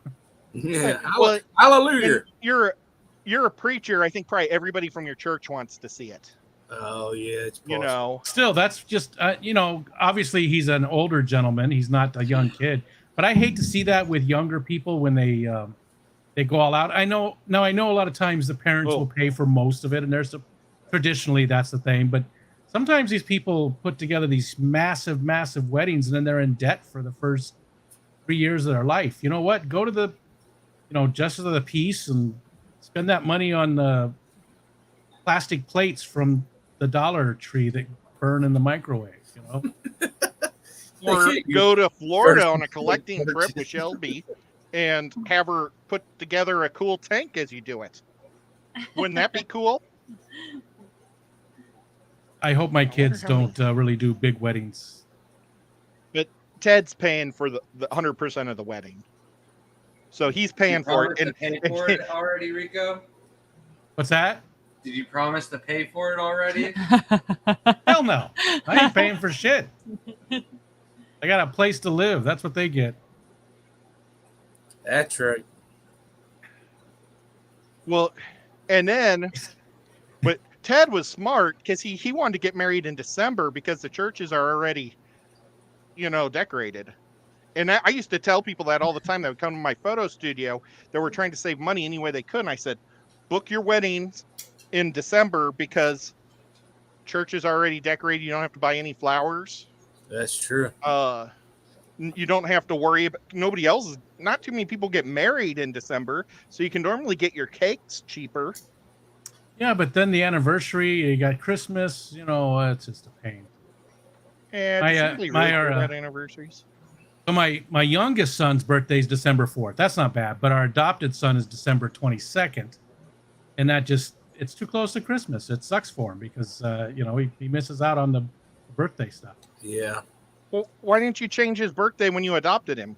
Yeah. well, Hallelujah. you're a preacher. I think probably everybody from your church wants to see it. Oh yeah, it's You know, Still, that's just obviously he's an older gentleman. He's not a young kid. But I hate to see that with younger people when they go all out. I know a lot of times the parents will pay for most of it, and traditionally that's the thing. But sometimes these people put together these massive weddings, and then they're in debt for the first 3 years of their life. You know what? Go to the Justice of the Peace and spend that money on the plastic plates from the Dollar Tree that burn in the microwave. or go to Florida on a collecting trip with Shelby and have her put together a cool tank as you do it. Wouldn't that be cool? I hope my kids don't really do big weddings. But Ted's paying for the 100% of the wedding, so he's paying for it. And pay for it already, Rico? What's that? Did you promise to pay for it already? Hell no. I ain't paying for shit. I got a place to live. That's what they get. That's right. Well, and then, but Ted was smart because he wanted to get married in December because the churches are already, decorated. And I used to tell people that all the time that would come to my photo studio that were trying to save money any way they could. And I said, book your weddings in December because church is already decorated. You don't have to buy any flowers. That's true. You don't have to worry about nobody else. Not too many people get married in December, so you can normally get your cakes cheaper. Yeah, but then the anniversary, you got Christmas. It's just a pain. And anniversaries. So my youngest son's birthday is December 4th. That's not bad, but our adopted son is December 22nd, and it's too close to Christmas. It sucks for him because he misses out on the birthday stuff. Yeah. Well, why didn't you change his birthday when you adopted him?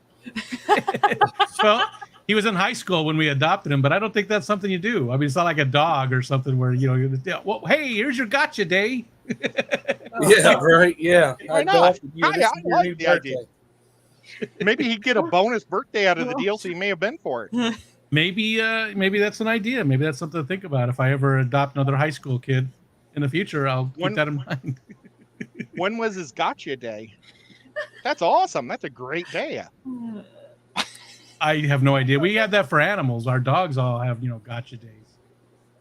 Well, he was in high school when we adopted him, but I don't think that's something you do. I mean, it's not like a dog or something where well, hey, here's your gotcha day. Yeah, right. Yeah. Why not? I like the idea. Maybe he'd get a bonus birthday out of the deal, so he may have been for it. Maybe that's an idea. Maybe that's something to think about. If I ever adopt another high school kid in the future, I'll keep that in mind. When was his gotcha day? That's awesome. That's a great day. I have no idea. We have that for animals. Our dogs all have, gotcha days.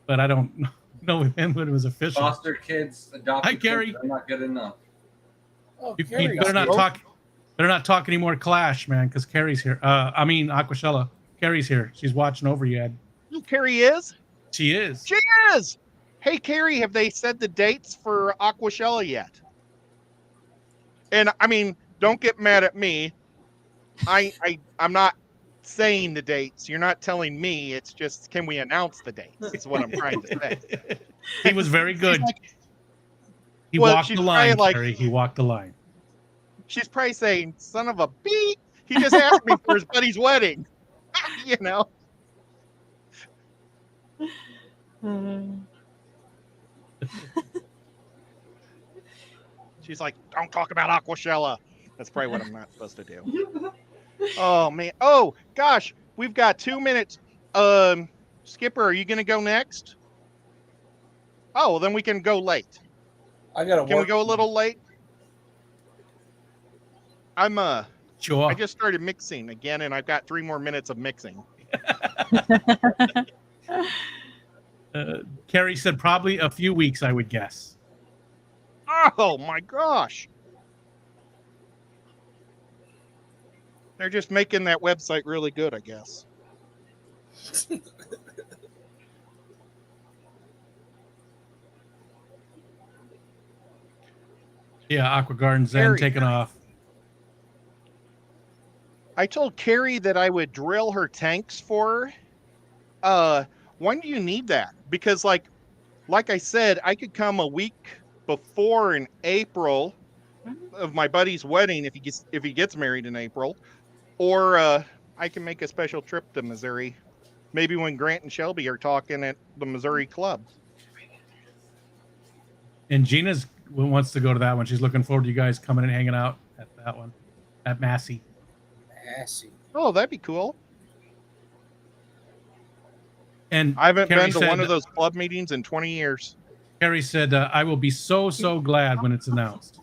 But I don't know when it was official. Foster kids, adopted Hi, Gary. kids are not good enough. Oh, You better not talk any more Clash, man, because Carrie's here. Aquashella. Carrie's here. She's watching over you, Ed. Who Carrie is? She is. She is. Hey, Carrie, have they said the dates for Aquashella yet? And I mean, don't get mad at me. I'm not saying the dates. You're not telling me. It's just, can we announce the dates? That's what I'm trying to say. He was very good. He walked the line, like, Carrie. He walked the line. She's probably saying, son of a beep. He just asked me for his buddy's wedding. She's like, don't talk about Aquashella. That's probably what I'm not supposed to do. Oh, man. Oh, gosh. We've got 2 minutes. Skipper, are you going to go next? Oh, well, then we can go late. I gotta Can we work. go a little late? I'm Sure. I just started mixing again, and I've got 3 more minutes of mixing. Carrie said probably a few weeks, I would guess. Oh my gosh. They're just making that website really good, I guess. Yeah, Aqua Garden Zen Carrie. taking off. I told Carrie that I would drill her tanks for her. When do you need that? Because like I said, I could come a week before in April of my buddy's wedding if he gets married in April, or I can make a special trip to Missouri. Maybe when Grant and Shelby are talking at the Missouri Club. And Gina's wants to go to that one. She's looking forward to you guys coming and hanging out at that one, at Massey. Massey. Oh, that'd be cool. And I haven't Carrie been to said- one of those club meetings in 20 years. Carrie said, I will be so glad when it's announced.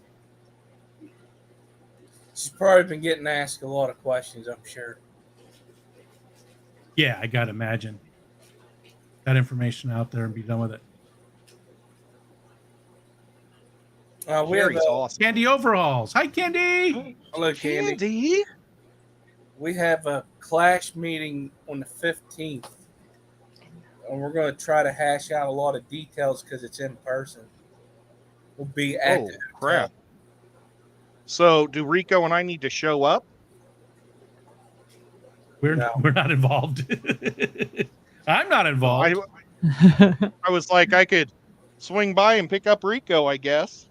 She's probably been getting asked a lot of questions, I'm sure. Yeah, I got to imagine. That information out there and be done with it. We have Carrie's awesome. Candy Overhauls. Hi, Candy. hello, Candy. Candy? We have a clash meeting on the 15th. And we're going to try to hash out a lot of details because it's in person. We'll be at Oh, the crap. So, do Rico and I need to show up? We're not involved. I'm not involved. I was like, I could swing by and pick up Rico, I guess.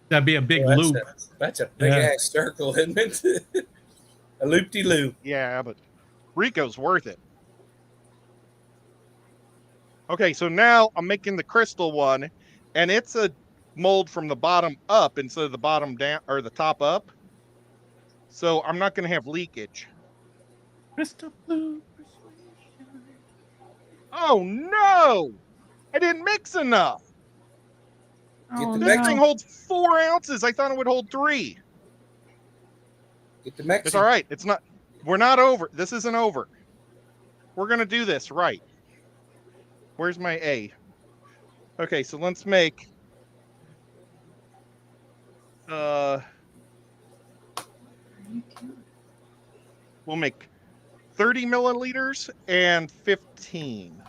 That'd be a big Well, loop. That's a big ass circle, isn't it? A loop-de-loop. Yeah, but Rico's worth it. Okay, so now I'm making the crystal one, and it's a mold from the bottom up instead of the bottom down or the top up. So I'm not going to have leakage. Crystal blue. Oh no! I didn't mix enough. Get the This no. thing holds 4 ounces. I thought it would hold 3. Get the Mexican. It's all right. It's not. We're not over. This isn't over. We're gonna do this right. Where's my A? Okay, so let's make. We'll make 30 milliliters and 15.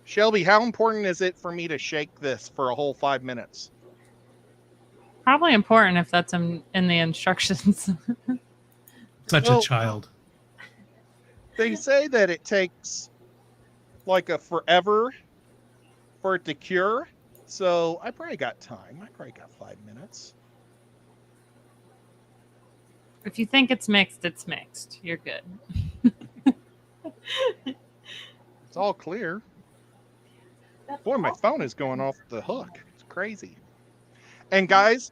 Shelby, how important is it for me to shake this for a whole 5 minutes? Probably important if that's in the instructions. Such Well, a child. They say that it takes like a forever for it to cure. So I probably got time. I probably got 5 minutes. If you think it's mixed, it's mixed. You're good. It's all clear. Boy, my phone is going off the hook. It's crazy. And guys,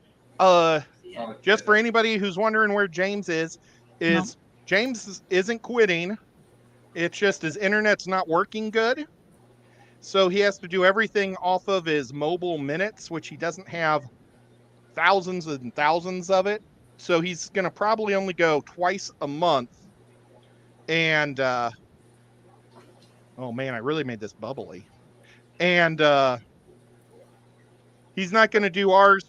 just for anybody who's wondering where James is James isn't quitting. It's just his internet's not working good. So he has to do everything off of his mobile minutes, which he doesn't have thousands and thousands of it. So he's going to probably only go twice a month. And, oh man, I really made this bubbly. And he's not going to do ours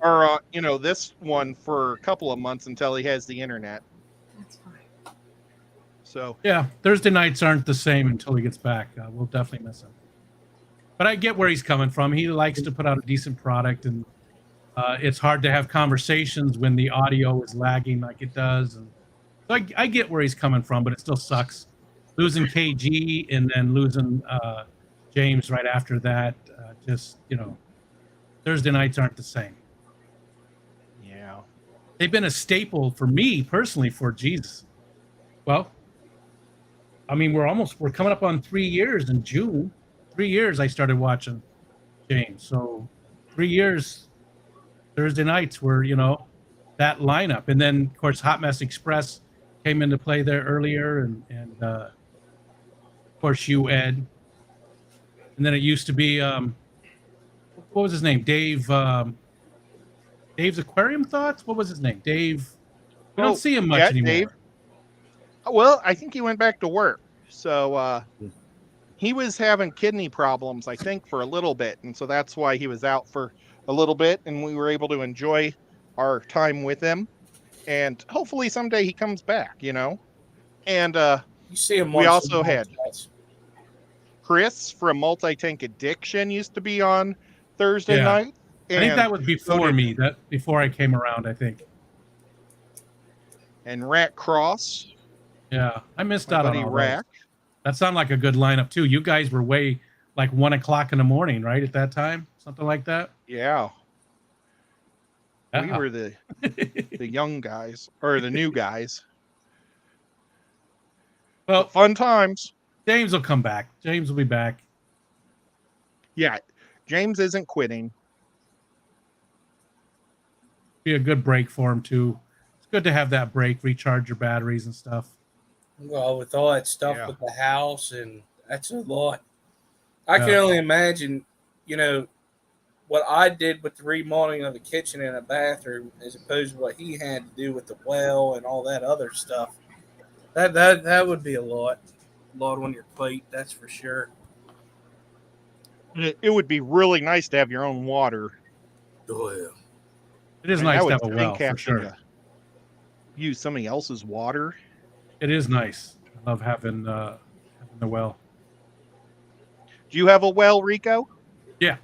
or, this one for a couple of months until he has the internet. That's fine. So, Yeah, Thursday nights aren't the same until he gets back. We'll definitely miss him. But I get where he's coming from. He likes to put out a decent product, and it's hard to have conversations when the audio is lagging like it does. And so I get where he's coming from, but it still sucks. Losing KG and then losing James right after that. Thursday nights aren't the same. yeah. They've been a staple for me personally for Jesus. Well, I mean, we're coming up on 3 years in June. 3 years I started watching James. So 3 years, Thursday nights were, that lineup. And then, of course, Hot Mess Express came into play there earlier. And of course, you, Ed. And then it used to be, what what was his name? Dave. Dave's Aquarium Thoughts. What was his name? Dave. I don't see him much anymore. Dave. Well, I think he went back to work. So he was having kidney problems, I think, for a little bit, and so that's why he was out for a little bit, and we were able to enjoy our time with him. And hopefully someday he comes back, you know. And You see him. we once also a month, had guys. Chris from Multi-Tank Addiction used to be on Thursday Yeah. night. I think and that was before me. That before I came around. I think. And Rat Cross, Yeah, I missed my out on buddy all those. Rack. That sounded like a good lineup too. You guys were way like 1 o'clock in the morning, right? At that time, something like that. Yeah, we Yeah. were the young guys or the new guys. Well, But fun times. James will come back. James will be back. Yeah, James isn't quitting. Be a good break for him too. It's good to have that break, recharge your batteries and stuff. Well, with all that stuff Yeah. with the house, and that's a lot. I can Yeah. only imagine, what I did with the remodeling of the kitchen and a bathroom, as opposed to what he had to do with the well and all that other stuff. That would be a lot on your plate. That's for sure. It would be really nice to have your own water. Oh yeah. It is I mean, nice I to have would a well think for having sure. to use somebody else's water. It is nice. I love having the well. Do you have a well, Rico? Yeah.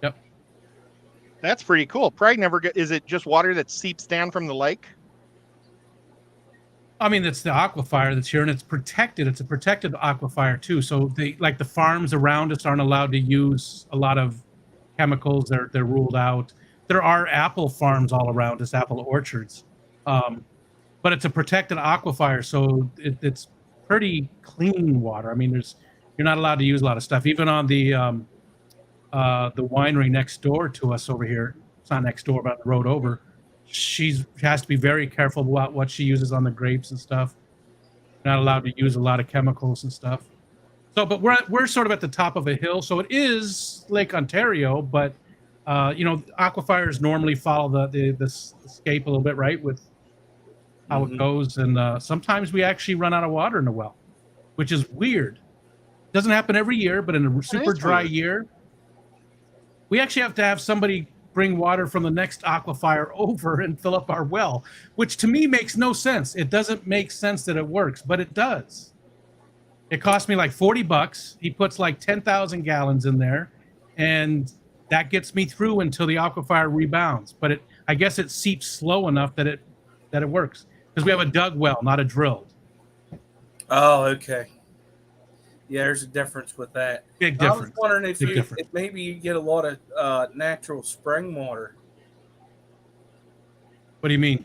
Yep. That's pretty cool. Probably never get. Is it just water that seeps down from the lake? I mean, it's the aquifer that's here, and it's protected. It's a protected aquifer too. So the farms around us aren't allowed to use a lot of chemicals. They're ruled out. There are apple farms all around us, apple orchards, but it's a protected aquifer, so it's pretty clean water. I mean, you're not allowed to use a lot of stuff. Even on the winery next door to us over here, it's not next door, but the road over. She has to be very careful about what she uses on the grapes and stuff. Not allowed to use a lot of chemicals and stuff. So, but we're sort of at the top of a hill, so it is Lake Ontario, but aquifers normally follow the scape a little bit, right, with how it goes, and sometimes we actually run out of water in the well, which is weird. Doesn't happen every year, but in a super dry year, we actually have to have somebody bring water from the next aquifer over and fill up our well, which to me makes no sense. It doesn't make sense that it works, but it does. It cost me like $40. He puts like 10,000 gallons in there, and that gets me through until the aquifer rebounds. But I guess it seeps slow enough that it works, because we have a dug well, not a drilled. Oh, okay. Yeah, there's a difference with that. Big I was difference. wondering if Big difference. maybe you get a lot of natural spring water. What do you mean?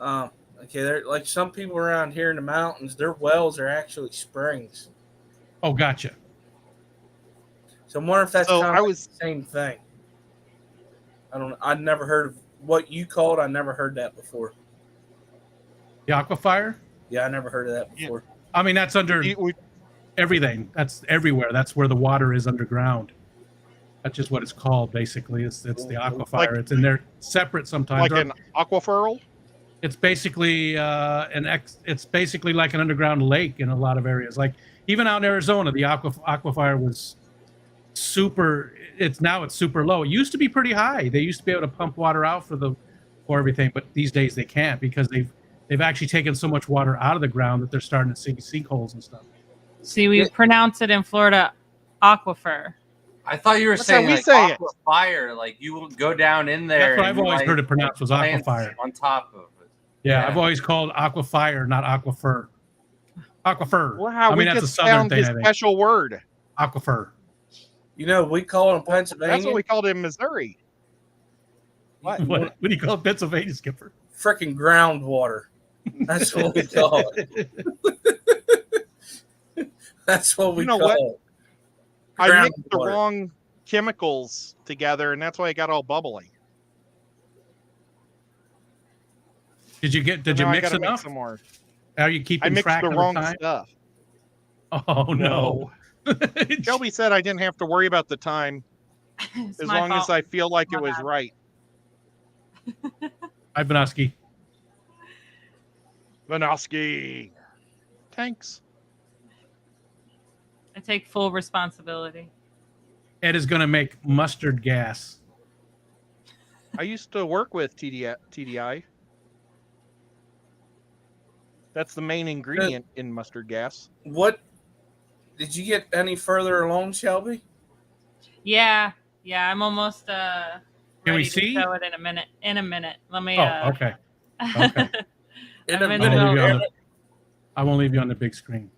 Okay, they're like some people around here in the mountains, their wells are actually springs. Oh, gotcha. So I'm wondering if that's So kind I of was- the same thing. I'd never heard of what you called. I never heard that before. The aquifer? Yeah, I never heard of that before. I mean, that's under everything. That's everywhere. That's where the water is underground. That's just what it's called, basically. It's the aquifer. Like- it's in there separate sometimes. Like Or an aquifer? it's basically it's basically like an underground lake in a lot of areas. Like even out in Arizona, the aquifer was super. It's super low. It used to be pretty high. They used to be able to pump water out for everything, but these days they can't, because they've actually taken so much water out of the ground that they're starting to see sinkholes and stuff. See, we pronounce it in Florida aquifer. I thought you were That's how saying we like say it. aquifer, like you will go down in there. That's what I've and, always like, heard it pronounced was plants aquifer. on top of it. Yeah, Yeah. I've always called aquifer, not aquifer. Aquifer. Wow, I mean, we that's a just southern found thing, his I think. special word. Aquifer. We call it in Pennsylvania. That's what we called it in Missouri. What do you call it, Pennsylvania, Skipper? Freaking groundwater. That's what we call it. That's what we You know call what? it. I mixed the Groundwater. wrong chemicals together, and that's why it got all bubbly. Did you Now I mix gotta enough? some more. Are you keeping I mixed track the of wrong the time? stuff. Oh no. Shelby said I didn't have to worry about the time. It's as my long as fault. I feel like My it was bad. right. Ivanovsky. Vanosky. Thanks. I take full responsibility. Ed is going to make mustard gas. I used to work with TDI. That's the main ingredient in mustard gas. What did you get any further along, Shelby? Yeah, I'm almost Can we ready see? to show it in a minute. Let me. Oh, okay. Okay. In a I'm in I the won't, leave middle. you on the, I won't leave you on the big screen.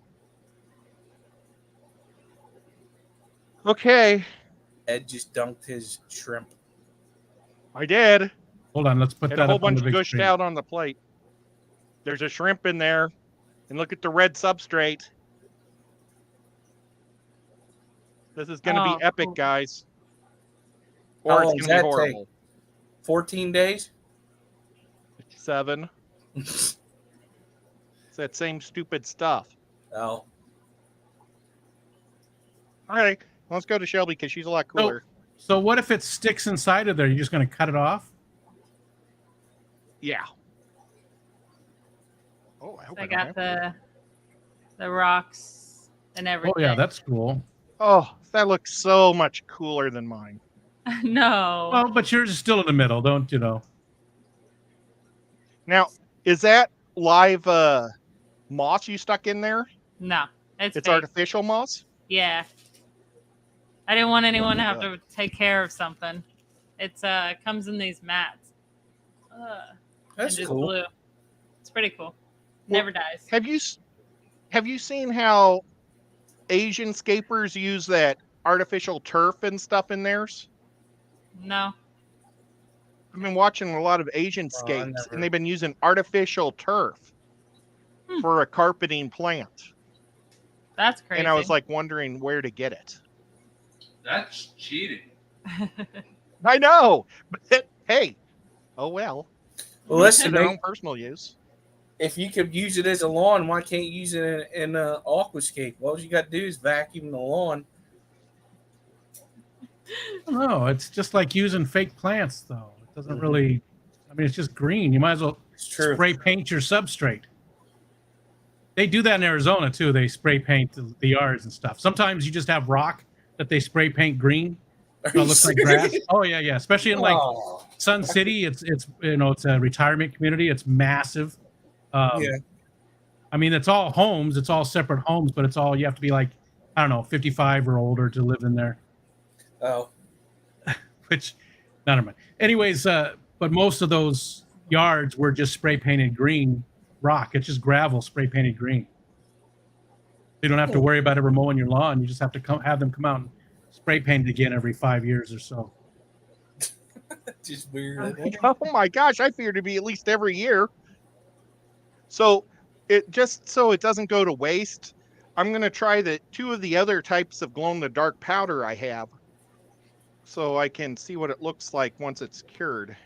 Okay, Ed just dunked his shrimp. I did. Hold on, let's put Had that a whole up on bunch the big gushed screen. out on the plate. There's a shrimp in there. And look at the red substrate. This is going to Oh, be epic, cool. guys. How Or long it's does going to be that take? horrible. 14 days? 7. It's that same stupid stuff. Oh. All right, let's go to Shelby because she's a lot cooler. So what if it sticks inside of there? You're just going to cut it off? Yeah. Oh, I hope I don't got have to. the rocks and everything. Oh, yeah, that's cool. Oh, that looks so much cooler than mine. No. Well, but yours is still in the middle, don't you know? Now, is that live moss you stuck in there? No. It's It's fake. artificial moss? Yeah. I didn't want anyone to my have to take care of something. It's comes in these mats. That's and just cool. blue. It's pretty cool. Never dies. Have you seen how Asian scapers use that artificial turf and stuff in theirs? No. I've been watching a lot of Asian Oh, I scapes, never- and they've been using artificial turf for a carpeting plant. That's crazy. And I was like wondering where to get it. That's cheating. I know, but hey, oh well. Well, For listen, their mate, own personal use. if you could use it as a lawn, why can't you use it in Aquascape? All you got to do is vacuum the lawn. No, it's just like using fake plants, though. It doesn't really, I mean, it's just green. You might as well It's true. spray paint your substrate. They do that in Arizona, too. They spray paint the yards and stuff. Sometimes you just have rock that they spray paint green. Are So it you looks like serious? grass. Oh, yeah. Especially in like Oh, Sun City, it's you know, it's a retirement community. It's massive. yeah. I mean, it's all homes. It's all separate homes, but it's all, you have to be like, I don't know, 55 or older to live in there. Oh, Which, never mind. Anyways, but most of those yards were just spray painted green rock. It's just gravel spray painted green. You don't have to worry about ever mowing your lawn. You just have to have them come out and spray paint it again every 5 years or so. just weird. Oh my gosh, I figured it'd be at least every year. So it just so it doesn't go to waste, I'm gonna try the 2 of the other types of glow in the dark powder I have, so I can see what it looks like once it's cured.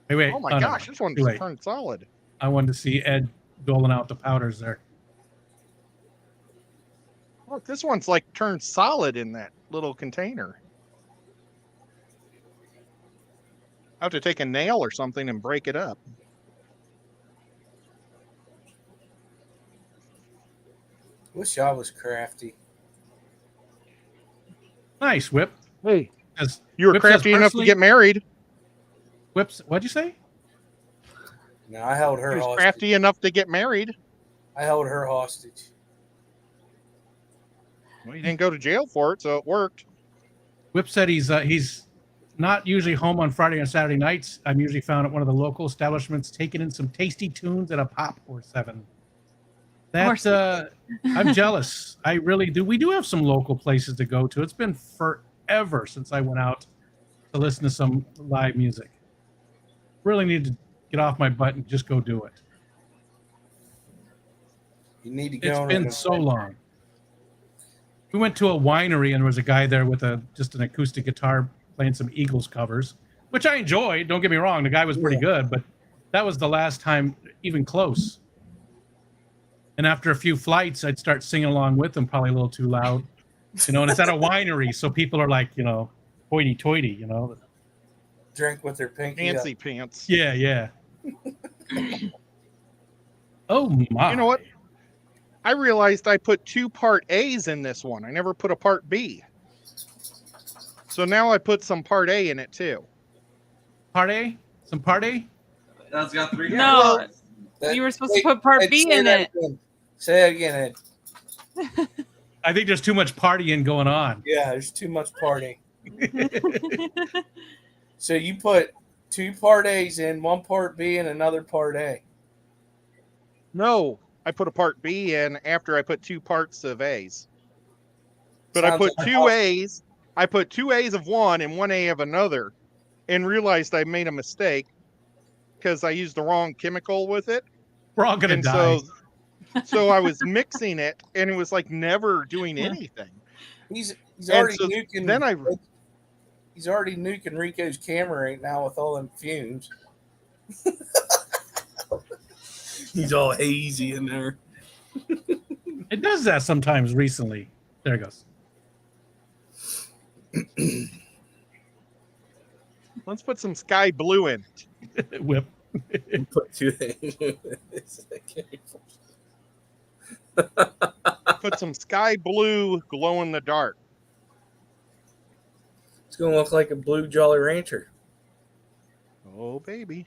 Wait. Oh my no, gosh, no. this one Too just late. turned solid. I wanted to see Ed doling out the powders there. Look, this one's like turned solid in that little container. I have to take a nail or something and break it up. Wish I was crafty. Nice, Whip. Hey, As you were Whip says crafty enough to personally- get married. Whips, what'd you say? No, I held her He was hostage. crafty enough to get married. I held her hostage. Well, you didn't go to jail for it, so it worked. Whip said he's not usually home on Friday and Saturday nights. I'm usually found at one of the local establishments taking in some tasty tunes and a pop or 7. That's I'm jealous. I really do. We do have some local places to go to. It's been forever since I went out to listen to some live music. Really need to get off my butt and just go do it. You need to go. It's on been a- so long. We went to a winery and there was a guy there with just an acoustic guitar playing some Eagles covers, which I enjoyed. Don't get me wrong. The guy was pretty good, but that was the last time even close. And after a few flights, I'd start singing along with him, probably a little too loud. You know, and it's at a winery, so people are like, you know, hoity-toity, you know. Drink with their pinky up. Fancy pants. Yeah. Oh my! You know what? I realized I put 2 part A's in this one. I never put a part B. So now I put some part A in it too. Part A? Some part A? That's got 3 No, parts. you were supposed to put part B in it. Say that again, Ed. I think there's too much partying going on. Yeah, there's too much partying. So you put 2 part A's in, 1 part B, and another part A. No, I put a part B in after I put 2 parts of A's. But I Sounds put like 2 A's. I put 2 A's of one and 1 A of another, and realized I made a mistake because I used the wrong chemical with it. We're all gonna And die. so I was mixing it, and it was like never doing anything. He's And already so nuking. then He's already nuking Rico's camera right now with all them fumes. He's all hazy in there. It does that sometimes recently. There it goes. Let's put some sky blue in it. Whip. Put 2 A's. Put some sky blue glow in the dark. It's gonna look like a blue Jolly Rancher. Oh baby.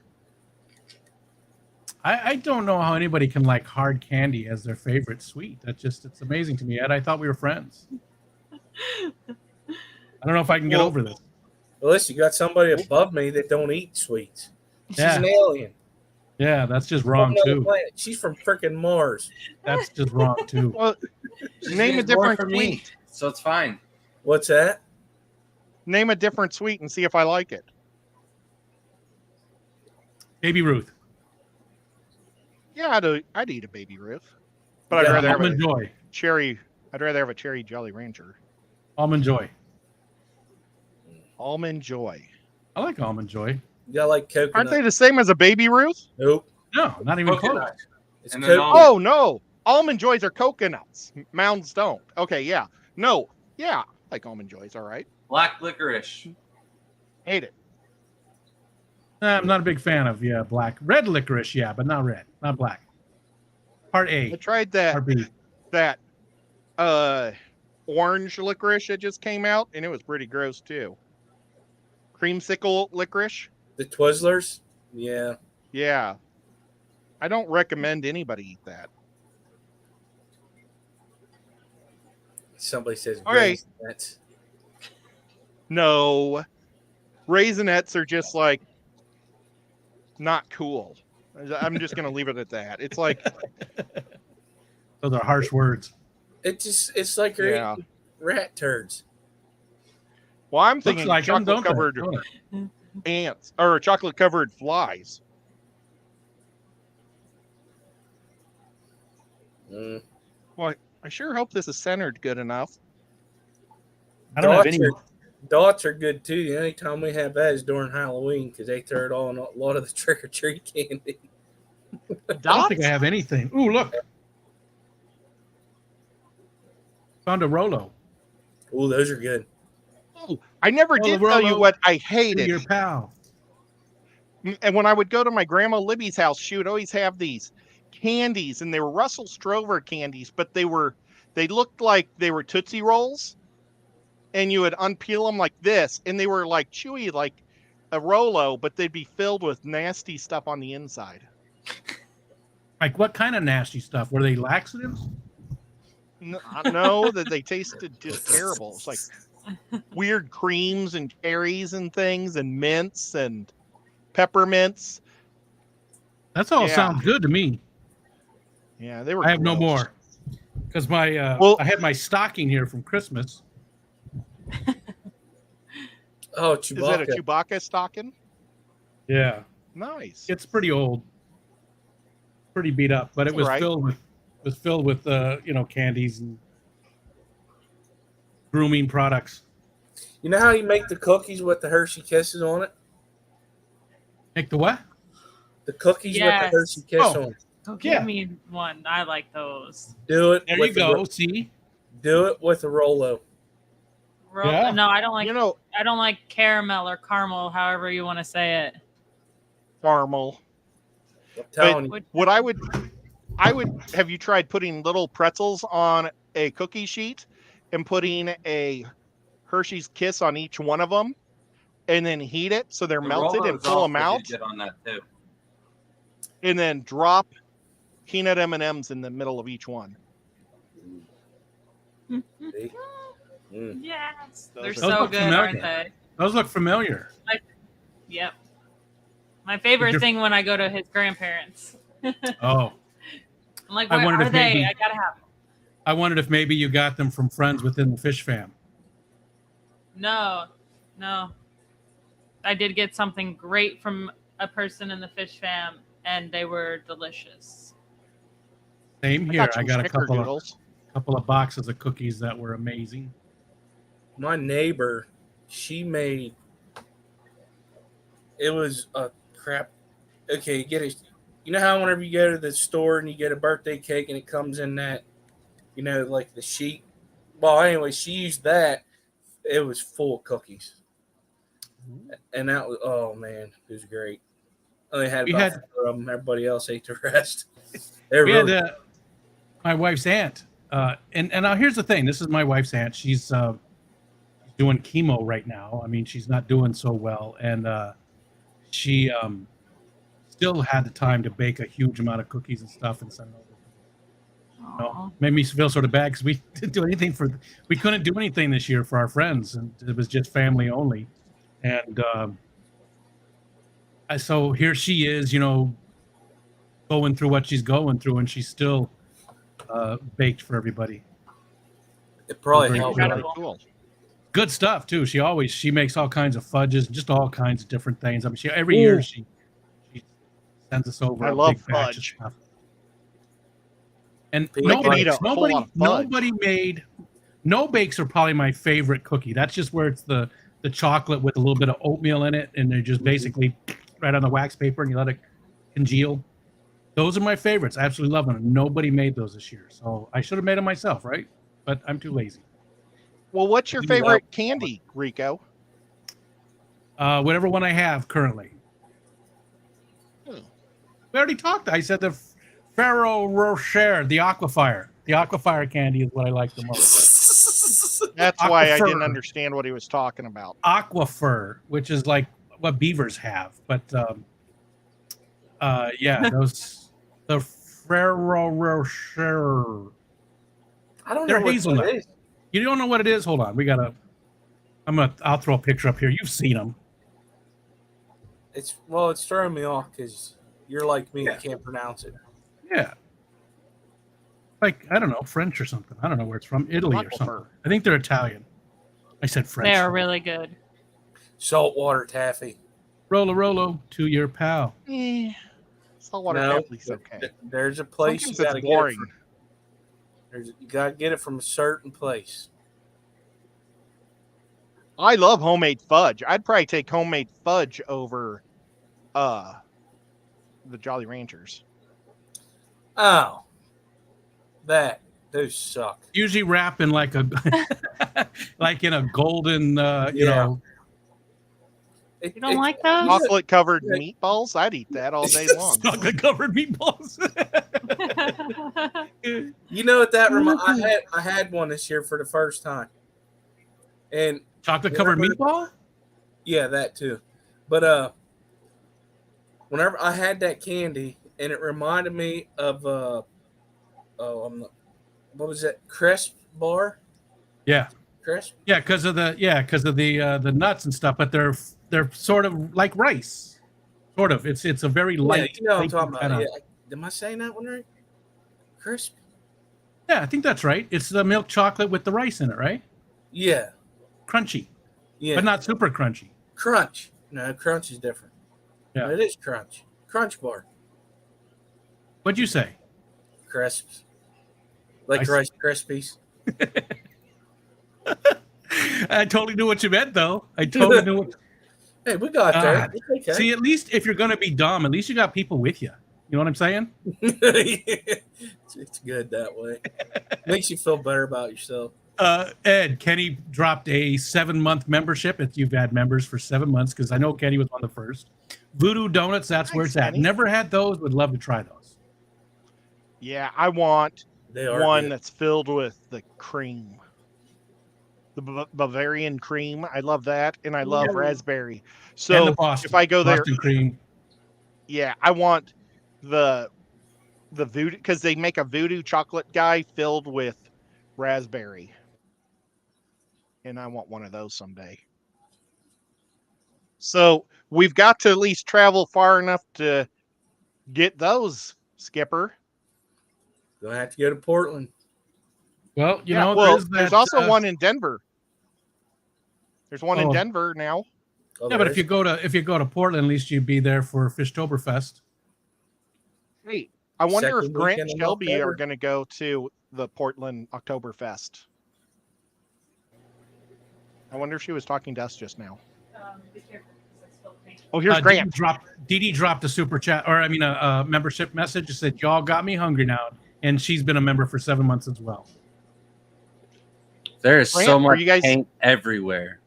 I don't know how anybody can like hard candy as their favorite sweet. It's amazing to me, Ed. I thought we were friends. I don't know if I can get over this. Well, listen, you got somebody above me that don't eat sweets. She's Yeah. an alien. Yeah, that's just wrong From another too. planet. She's from freaking Mars. That's just wrong too. Well, She name a needs more different from me, sweet. so it's fine. What's that? Name a different sweet and see if I like it. Baby Ruth. Yeah, I'd eat a Baby Ruth, but Yeah, I'd rather have Almond a Joy. cherry. I'd rather have a cherry Jolly Rancher. Almond Joy. Almond Joy. I like Almond Joy. You got like coconut. Aren't they the same as a Baby Ruth? Nope. No, not even close. Coconut. It's And then coconut. Oh no, Almond Joys are coconuts. Mounds don't. Okay, yeah. No, yeah, like Almond Joys. All right. Black licorice. Hate it. I'm not a big fan of black. Red licorice, yeah, but not red, not black. Part I A, tried that part B. that orange licorice that just came out, and it was pretty gross too. Creamsicle licorice. The Twizzlers? Yeah. Yeah. I don't recommend anybody eat that. Somebody says All right. Raisinets. No. Raisinets are just like not cool. I'm just going to leave it at that. It's like, Those are harsh words. It's like you're yeah. eating rat turds. Well, I'm Looks thinking like them, chocolate don't covered they? Don't they? ants or chocolate covered flies. Mm. Well, I sure hope this is centered good enough. I don't have any. Dots are good too. The only time we have that is during Halloween because they throw it all in a lot of the trick or treat candy. I don't think I have anything. Ooh, look. Found a Rolo. Oh, those are good. Oh, I never Oh, did the tell you Rolo. what I Your hated. pal. And when I would go to my grandma Libby's house, she would always have these candies, and they were Russell Strover candies, but they looked like they were Tootsie Rolls, and you would unpeel them like this, and they were like chewy like a Rolo, but they'd be filled with nasty stuff on the inside. Like what kind of nasty stuff? Were they laxatives? No, that they tasted just terrible. It's like weird creams and cherries and things, and mints and peppermints. That's all Yeah. sounds good to me. Yeah, they were. I have no gross. more because my Well- I had my stocking here from Christmas. Oh, Is it a Chewbacca. Chewbacca stocking? Yeah, Nice. it's pretty old, pretty beat up, but it was Alright. filled with candies and grooming products. You know how you make the cookies with the Hershey Kisses on it? Make the what? The cookies Yes. with the Hershey Kiss Oh. on it. Go Yeah. give me one. I like those. Do it. There with you go. A, See, do it with a Rolo. rolled. Yeah. No, I don't like. You know, I don't like caramel or caramel, however you want to say it. caramel. I'm telling you. Would- What I would have you tried putting little pretzels on a cookie sheet and putting a Hershey's Kiss on each one of them and then heat it so they're The melted and Rolos pull also them out did good on that too. and then drop peanut M&Ms in the middle of each one. See? Mm. Yes, Those they're are- so Those look good, familiar. aren't they? Those look familiar. Yep. My favorite You're- thing when I go to his grandparents. Oh, I'm like, I where wondered are if they? maybe- I gotta have them. I wondered if maybe you got them from friends within the fish fam. No. I did get something great from a person in the fish fam, and they were delicious. Same here. I some got a snickerdoodles. couple of boxes of cookies that were amazing. My neighbor, she made. It was a crap. Okay, get it. You know how whenever you go to the store and you get a birthday cake and it comes in that, like the sheet. Well, anyway, she used that. It was full of cookies, and that was it was great. I only had We about had- 4 of them. Everybody else ate the rest. They're We really had my wife's aunt, and now here's the thing. This is my wife's aunt. She's doing chemo right now. I mean, she's not doing so well, and she still had the time to bake a huge amount of cookies and stuff and send them over. Aw. Made me feel sort of bad because we didn't do anything we couldn't do anything this year for our friends, and it was just family only. And so here she is, going through what she's going through, and she's still baked for everybody. it probably Very helped. good. Incredible. Cool. Good stuff too. She makes all kinds of fudges, just all kinds of different things. I mean, every year she sends us over I a love big batch fudge. of stuff. And People can eat a whole lot of fudge. no bakes are probably my favorite cookie. That's just where it's the chocolate with a little bit of oatmeal in it, and they're just basically right on the wax paper, and you let it congeal. Those are my favorites. I absolutely love them. Nobody made those this year, so I should have made them myself, right? But I'm too lazy. Well, what's your Give me favorite candy, Rico? Whatever one I have currently. Hmm. We already talked. I said the Ferrero Rocher, the Aquafire. The Aquafire candy is what I like the most. That's why I Aquifer. didn't understand what he was talking about. Aquafur, which is like what beavers have, but yeah, the Ferrero Rocher. I don't They're know what hazelnut. that is. You don't know what it is? Hold on, I'll throw a picture up here. You've seen them. It's throwing me off because you're like me, you can't pronounce it. Yeah. Like, I don't know, French or something. I don't know where it's from. Italy or something. Aquifer. I think they're Italian. I said French. They are really good. Saltwater taffy. Rolo to your pal. Saltwater No, taffy's okay. There's a place Sometimes you it's gotta get boring. it. You gotta get it from a certain place. I love homemade fudge. I'd probably take homemade fudge over the Jolly Ranchers. Oh, those suck. Usually wrapped in like a like in a golden you Yeah. know. You don't like those? Chocolate covered meatballs. I'd eat that all day long. Chocolate covered meatballs. You know what that reminds? I had one this year for the first time, and Chocolate covered meatball? yeah, that too. But whenever I had that candy, and it reminded me of what was that, crisp bar? Yeah. Crisp. Yeah, because of the nuts and stuff, but they're sort of like rice. Sort of. It's a very light. Yeah, you know what I'm flaky talking about. kinda- Yeah. Am I saying that one right? Crisp. Yeah, I think that's right. It's the milk chocolate with the rice in it, right? Yeah. Crunchy, Yeah. but not super crunchy. Crunch. No, crunch is different. Yeah. It is crunch. Crunch bar. What'd you say? Crisps. Like I Rice Krispies. I totally knew what you meant, though. I totally knew what. Hey, we got there. Ah, It's okay. See, at least if you're going to be dumb, at least you got people with you. You know what I'm saying? It's good that way. Makes you feel better about yourself. Ed, Kenny dropped a 7-month membership. You've had members for 7 months because I know Kenny was on the first. Voodoo Donuts, that's where Thanks, it's at. Kenny. Never had those. Would love to try those. Yeah, I want They are one good. that's filled with the cream. The Bavarian cream. I love that. And I love Ooh. raspberry. And So the Boston, if I go there, Boston cream. yeah, I want the voodoo, because they make a voodoo chocolate guy filled with raspberry. And I want one of those someday. So we've got to at least travel far enough to get those, Skipper. Gonna have to go to Portland. Well, you Yeah, know, well, there's there's also one in Denver. There's one in Oh. Denver now. Oh, Yeah, but there if you go to Portland, at least you'd be there for Fishtoberfest. Hey, I wonder if Second Grant weekend and in Shelby October. are going to go to the Portland Oktoberfest. I wonder if she was talking to us just now. Be careful, 'cause I spilled paint. Oh, here's Grant. Dee Dee dropped a super chat, or I mean, a membership message. It said, "Y'all got me hungry now," and she's been a member for 7 months as well. There is Grant, so are much you guys- paint everywhere.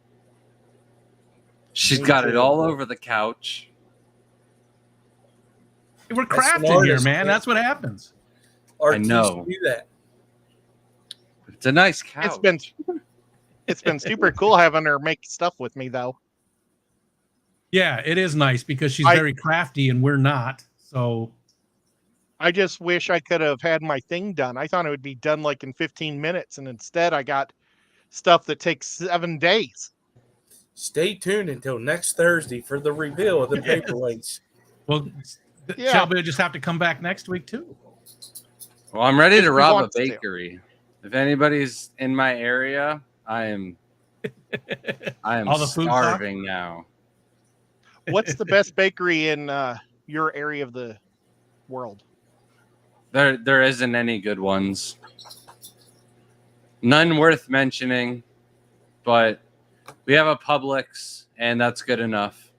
She's Me got it too. all over the couch. We're That's an crafting here, artist, man. man. That's what happens. Artists know. do that. It's a nice couch. It's been super cool having her make stuff with me though. Yeah, it is nice because she's I- very crafty and we're not. So I just wish I could have had my thing done. I thought it would be done like in 15 minutes, and instead I got stuff that takes 7 days. Stay tuned until next Thursday for the reveal of the Yes. paperweights. well, Yeah. Shelby will just have to come back next week too. Well, I'm ready If to he rob a wants to. bakery. If anybody's in my area, I am All the food talk? starving now. What's the best bakery in your area of the world? There isn't any good ones. None worth mentioning, but we have a Publix, and that's good enough.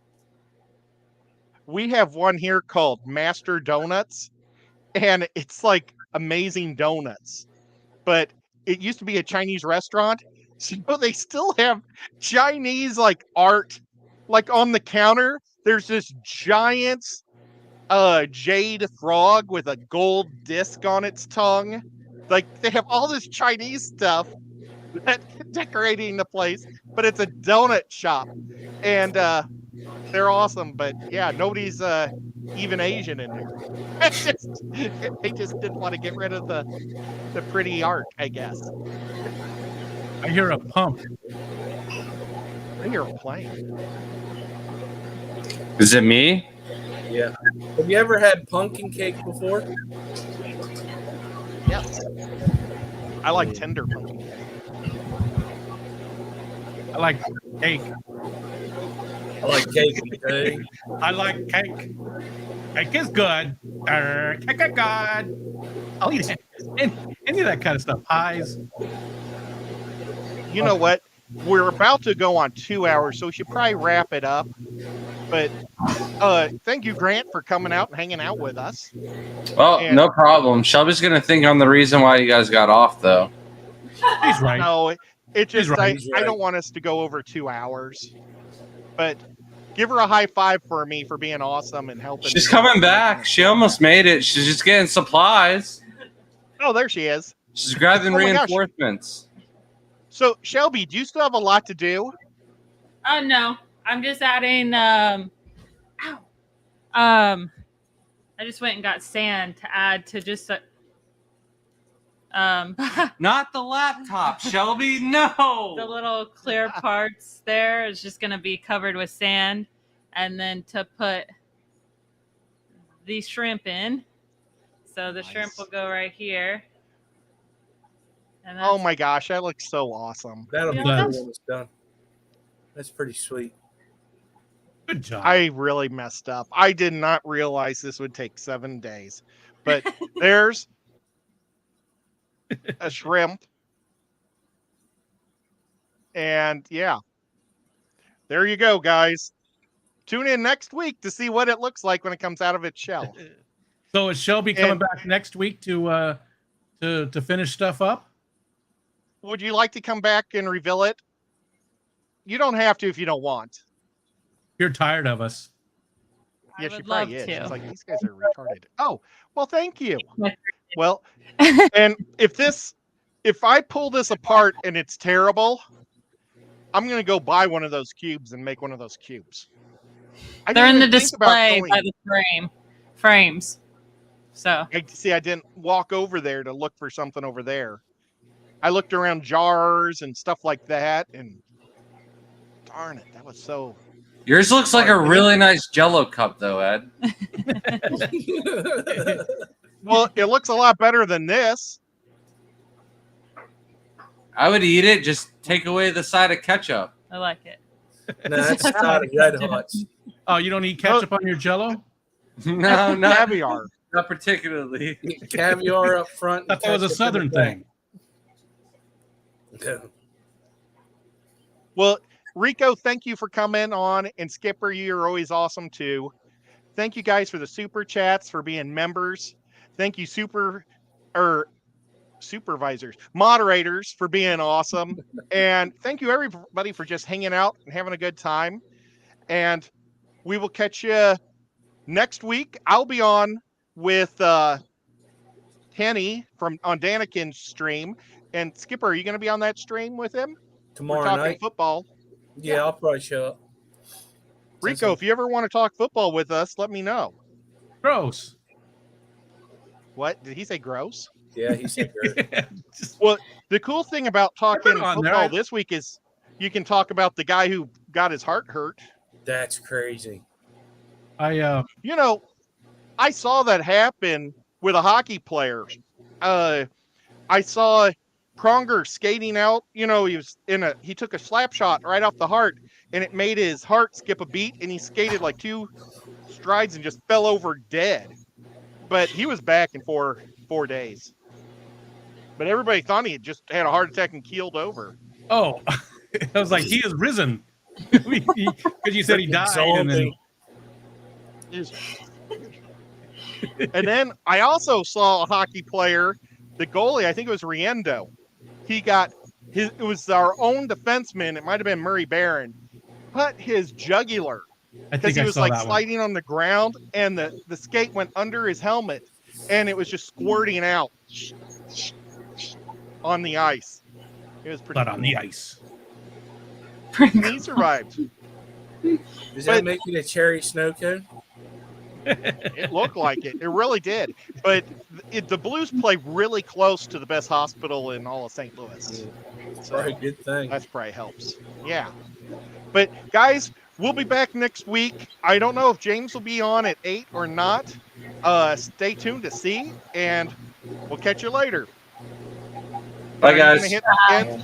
We have one here called Master Donuts, and it's like amazing donuts. But it used to be a Chinese restaurant, so they still have Chinese like art, like on the counter. There's this giant jade frog with a gold disc on its tongue. Like they have all this Chinese stuff decorating the place, but it's a donut shop, and they're awesome. But yeah, nobody's even Asian in here. They just didn't want to get rid of the pretty art, I guess. I hear a pump. I hear a plane. Is it me? Yeah. Have you ever had pumpkin cake before? Yes. I like tender pumpkin cake. I like cake. I like cake today. I like cake. Cake is good. Cake is good. I'll eat it. Any of that kind of stuff. Pies. You know what? We're about to go on 2 hours, so we should probably wrap it up. But thank you, Grant, for coming out and hanging out with us. Well, And- no problem. Shelby's gonna think I'm the reason why you guys got off, though. He's right. No, it just right. He's I right. don't want us to go over 2 hours. But give her a high five for me for being awesome and helping. She's me. coming back. She almost made it. She's just getting supplies. Oh, there she is. She's grabbing Oh my gosh. reinforcements. So, Shelby, do you still have a lot to do? Oh no, I'm just adding. I just went and got sand to add to just. Not the laptop, Shelby. The No. little clear parts there is just going to be covered with sand, and then to put the shrimp in. So the shrimp Nice. will go right here. And Oh that's- my gosh, that looks so awesome. That'll be Yeah. good when it's done. That's pretty sweet. Good job. I really messed up. I did not realize this would take 7 days. But there's a shrimp. And yeah, there you go, guys. Tune in next week to see what it looks like when it comes out of its shell. So is Shelby coming And- back next week to finish stuff up? would you like to come back and reveal it? You don't have to if you don't want. You're tired of us. I Yeah, she would probably love is. to. She's like, these guys are retarded. Oh, well, thank you. Well, and if I pull this apart and it's terrible, I'm gonna go buy one of those cubes and make one of those cubes. I They're in didn't the even think about display going- by the frames. So I didn't walk over there to look for something over there. I looked around jars and stuff like that, and darn it, that was so. Yours looks like a Sorry. really nice Jello cup, though, Ed. Well, it looks a lot better than this. I would eat it. Just take away the side of ketchup. I like it. No, that's not a Red Hots. Oh, you don't eat ketchup on your Jello? No, not, Caviar. not particularly. Caviar up front. I thought that was a ketchup in Southern the back. thing. Yeah. Well, Rico, thank you for coming on, and Skipper, you're always awesome too. Thank you guys for the super chats, for being members. Thank you, supervisors, moderators, for being awesome, and thank you everybody for just hanging out and having a good time. And we will catch you next week. I'll be on with Kenny on Danikin's stream. And Skipper, are you going to be on that stream with him? We're Tomorrow talking night. football. Yeah, I'll probably show up. Rico, if you ever want to talk football with us, let me know. Gross. What? Did he say gross? Yeah, he said great. Well, the cool thing about talking on football there. this week is you can talk about the guy who got his heart hurt. That's crazy. I You know, I saw that happen with a hockey player. I saw Pronger skating out. You know, he took a slap shot right off the heart, and it made his heart skip a beat, and he skated like 2 strides and just fell over dead. But he was back in four days. But everybody thought he had just had a heart attack and keeled over. I was like, he is risen. Because you said he died, and then And then I also saw a hockey player, the goalie, I think it was Riendo. It was our own defenseman, it might have been Murray Barron, cut his jugular I because think he I was saw like that one. sliding on the ground, and the skate went under his helmet, and it was just squirting out on the ice. It was pretty Blood on the cool. ice. And he survived. Does that make it a cherry snow cone? It looked like it. It really did. But the Blues play really close to the best hospital in all of St. Louis. It's probably a good thing. That probably helps. Yeah. But guys, we'll be back next week. I don't know if James will be on at 8 or not. Stay tuned to see, and we'll catch you later. Bye, Are you guys. gonna hit end?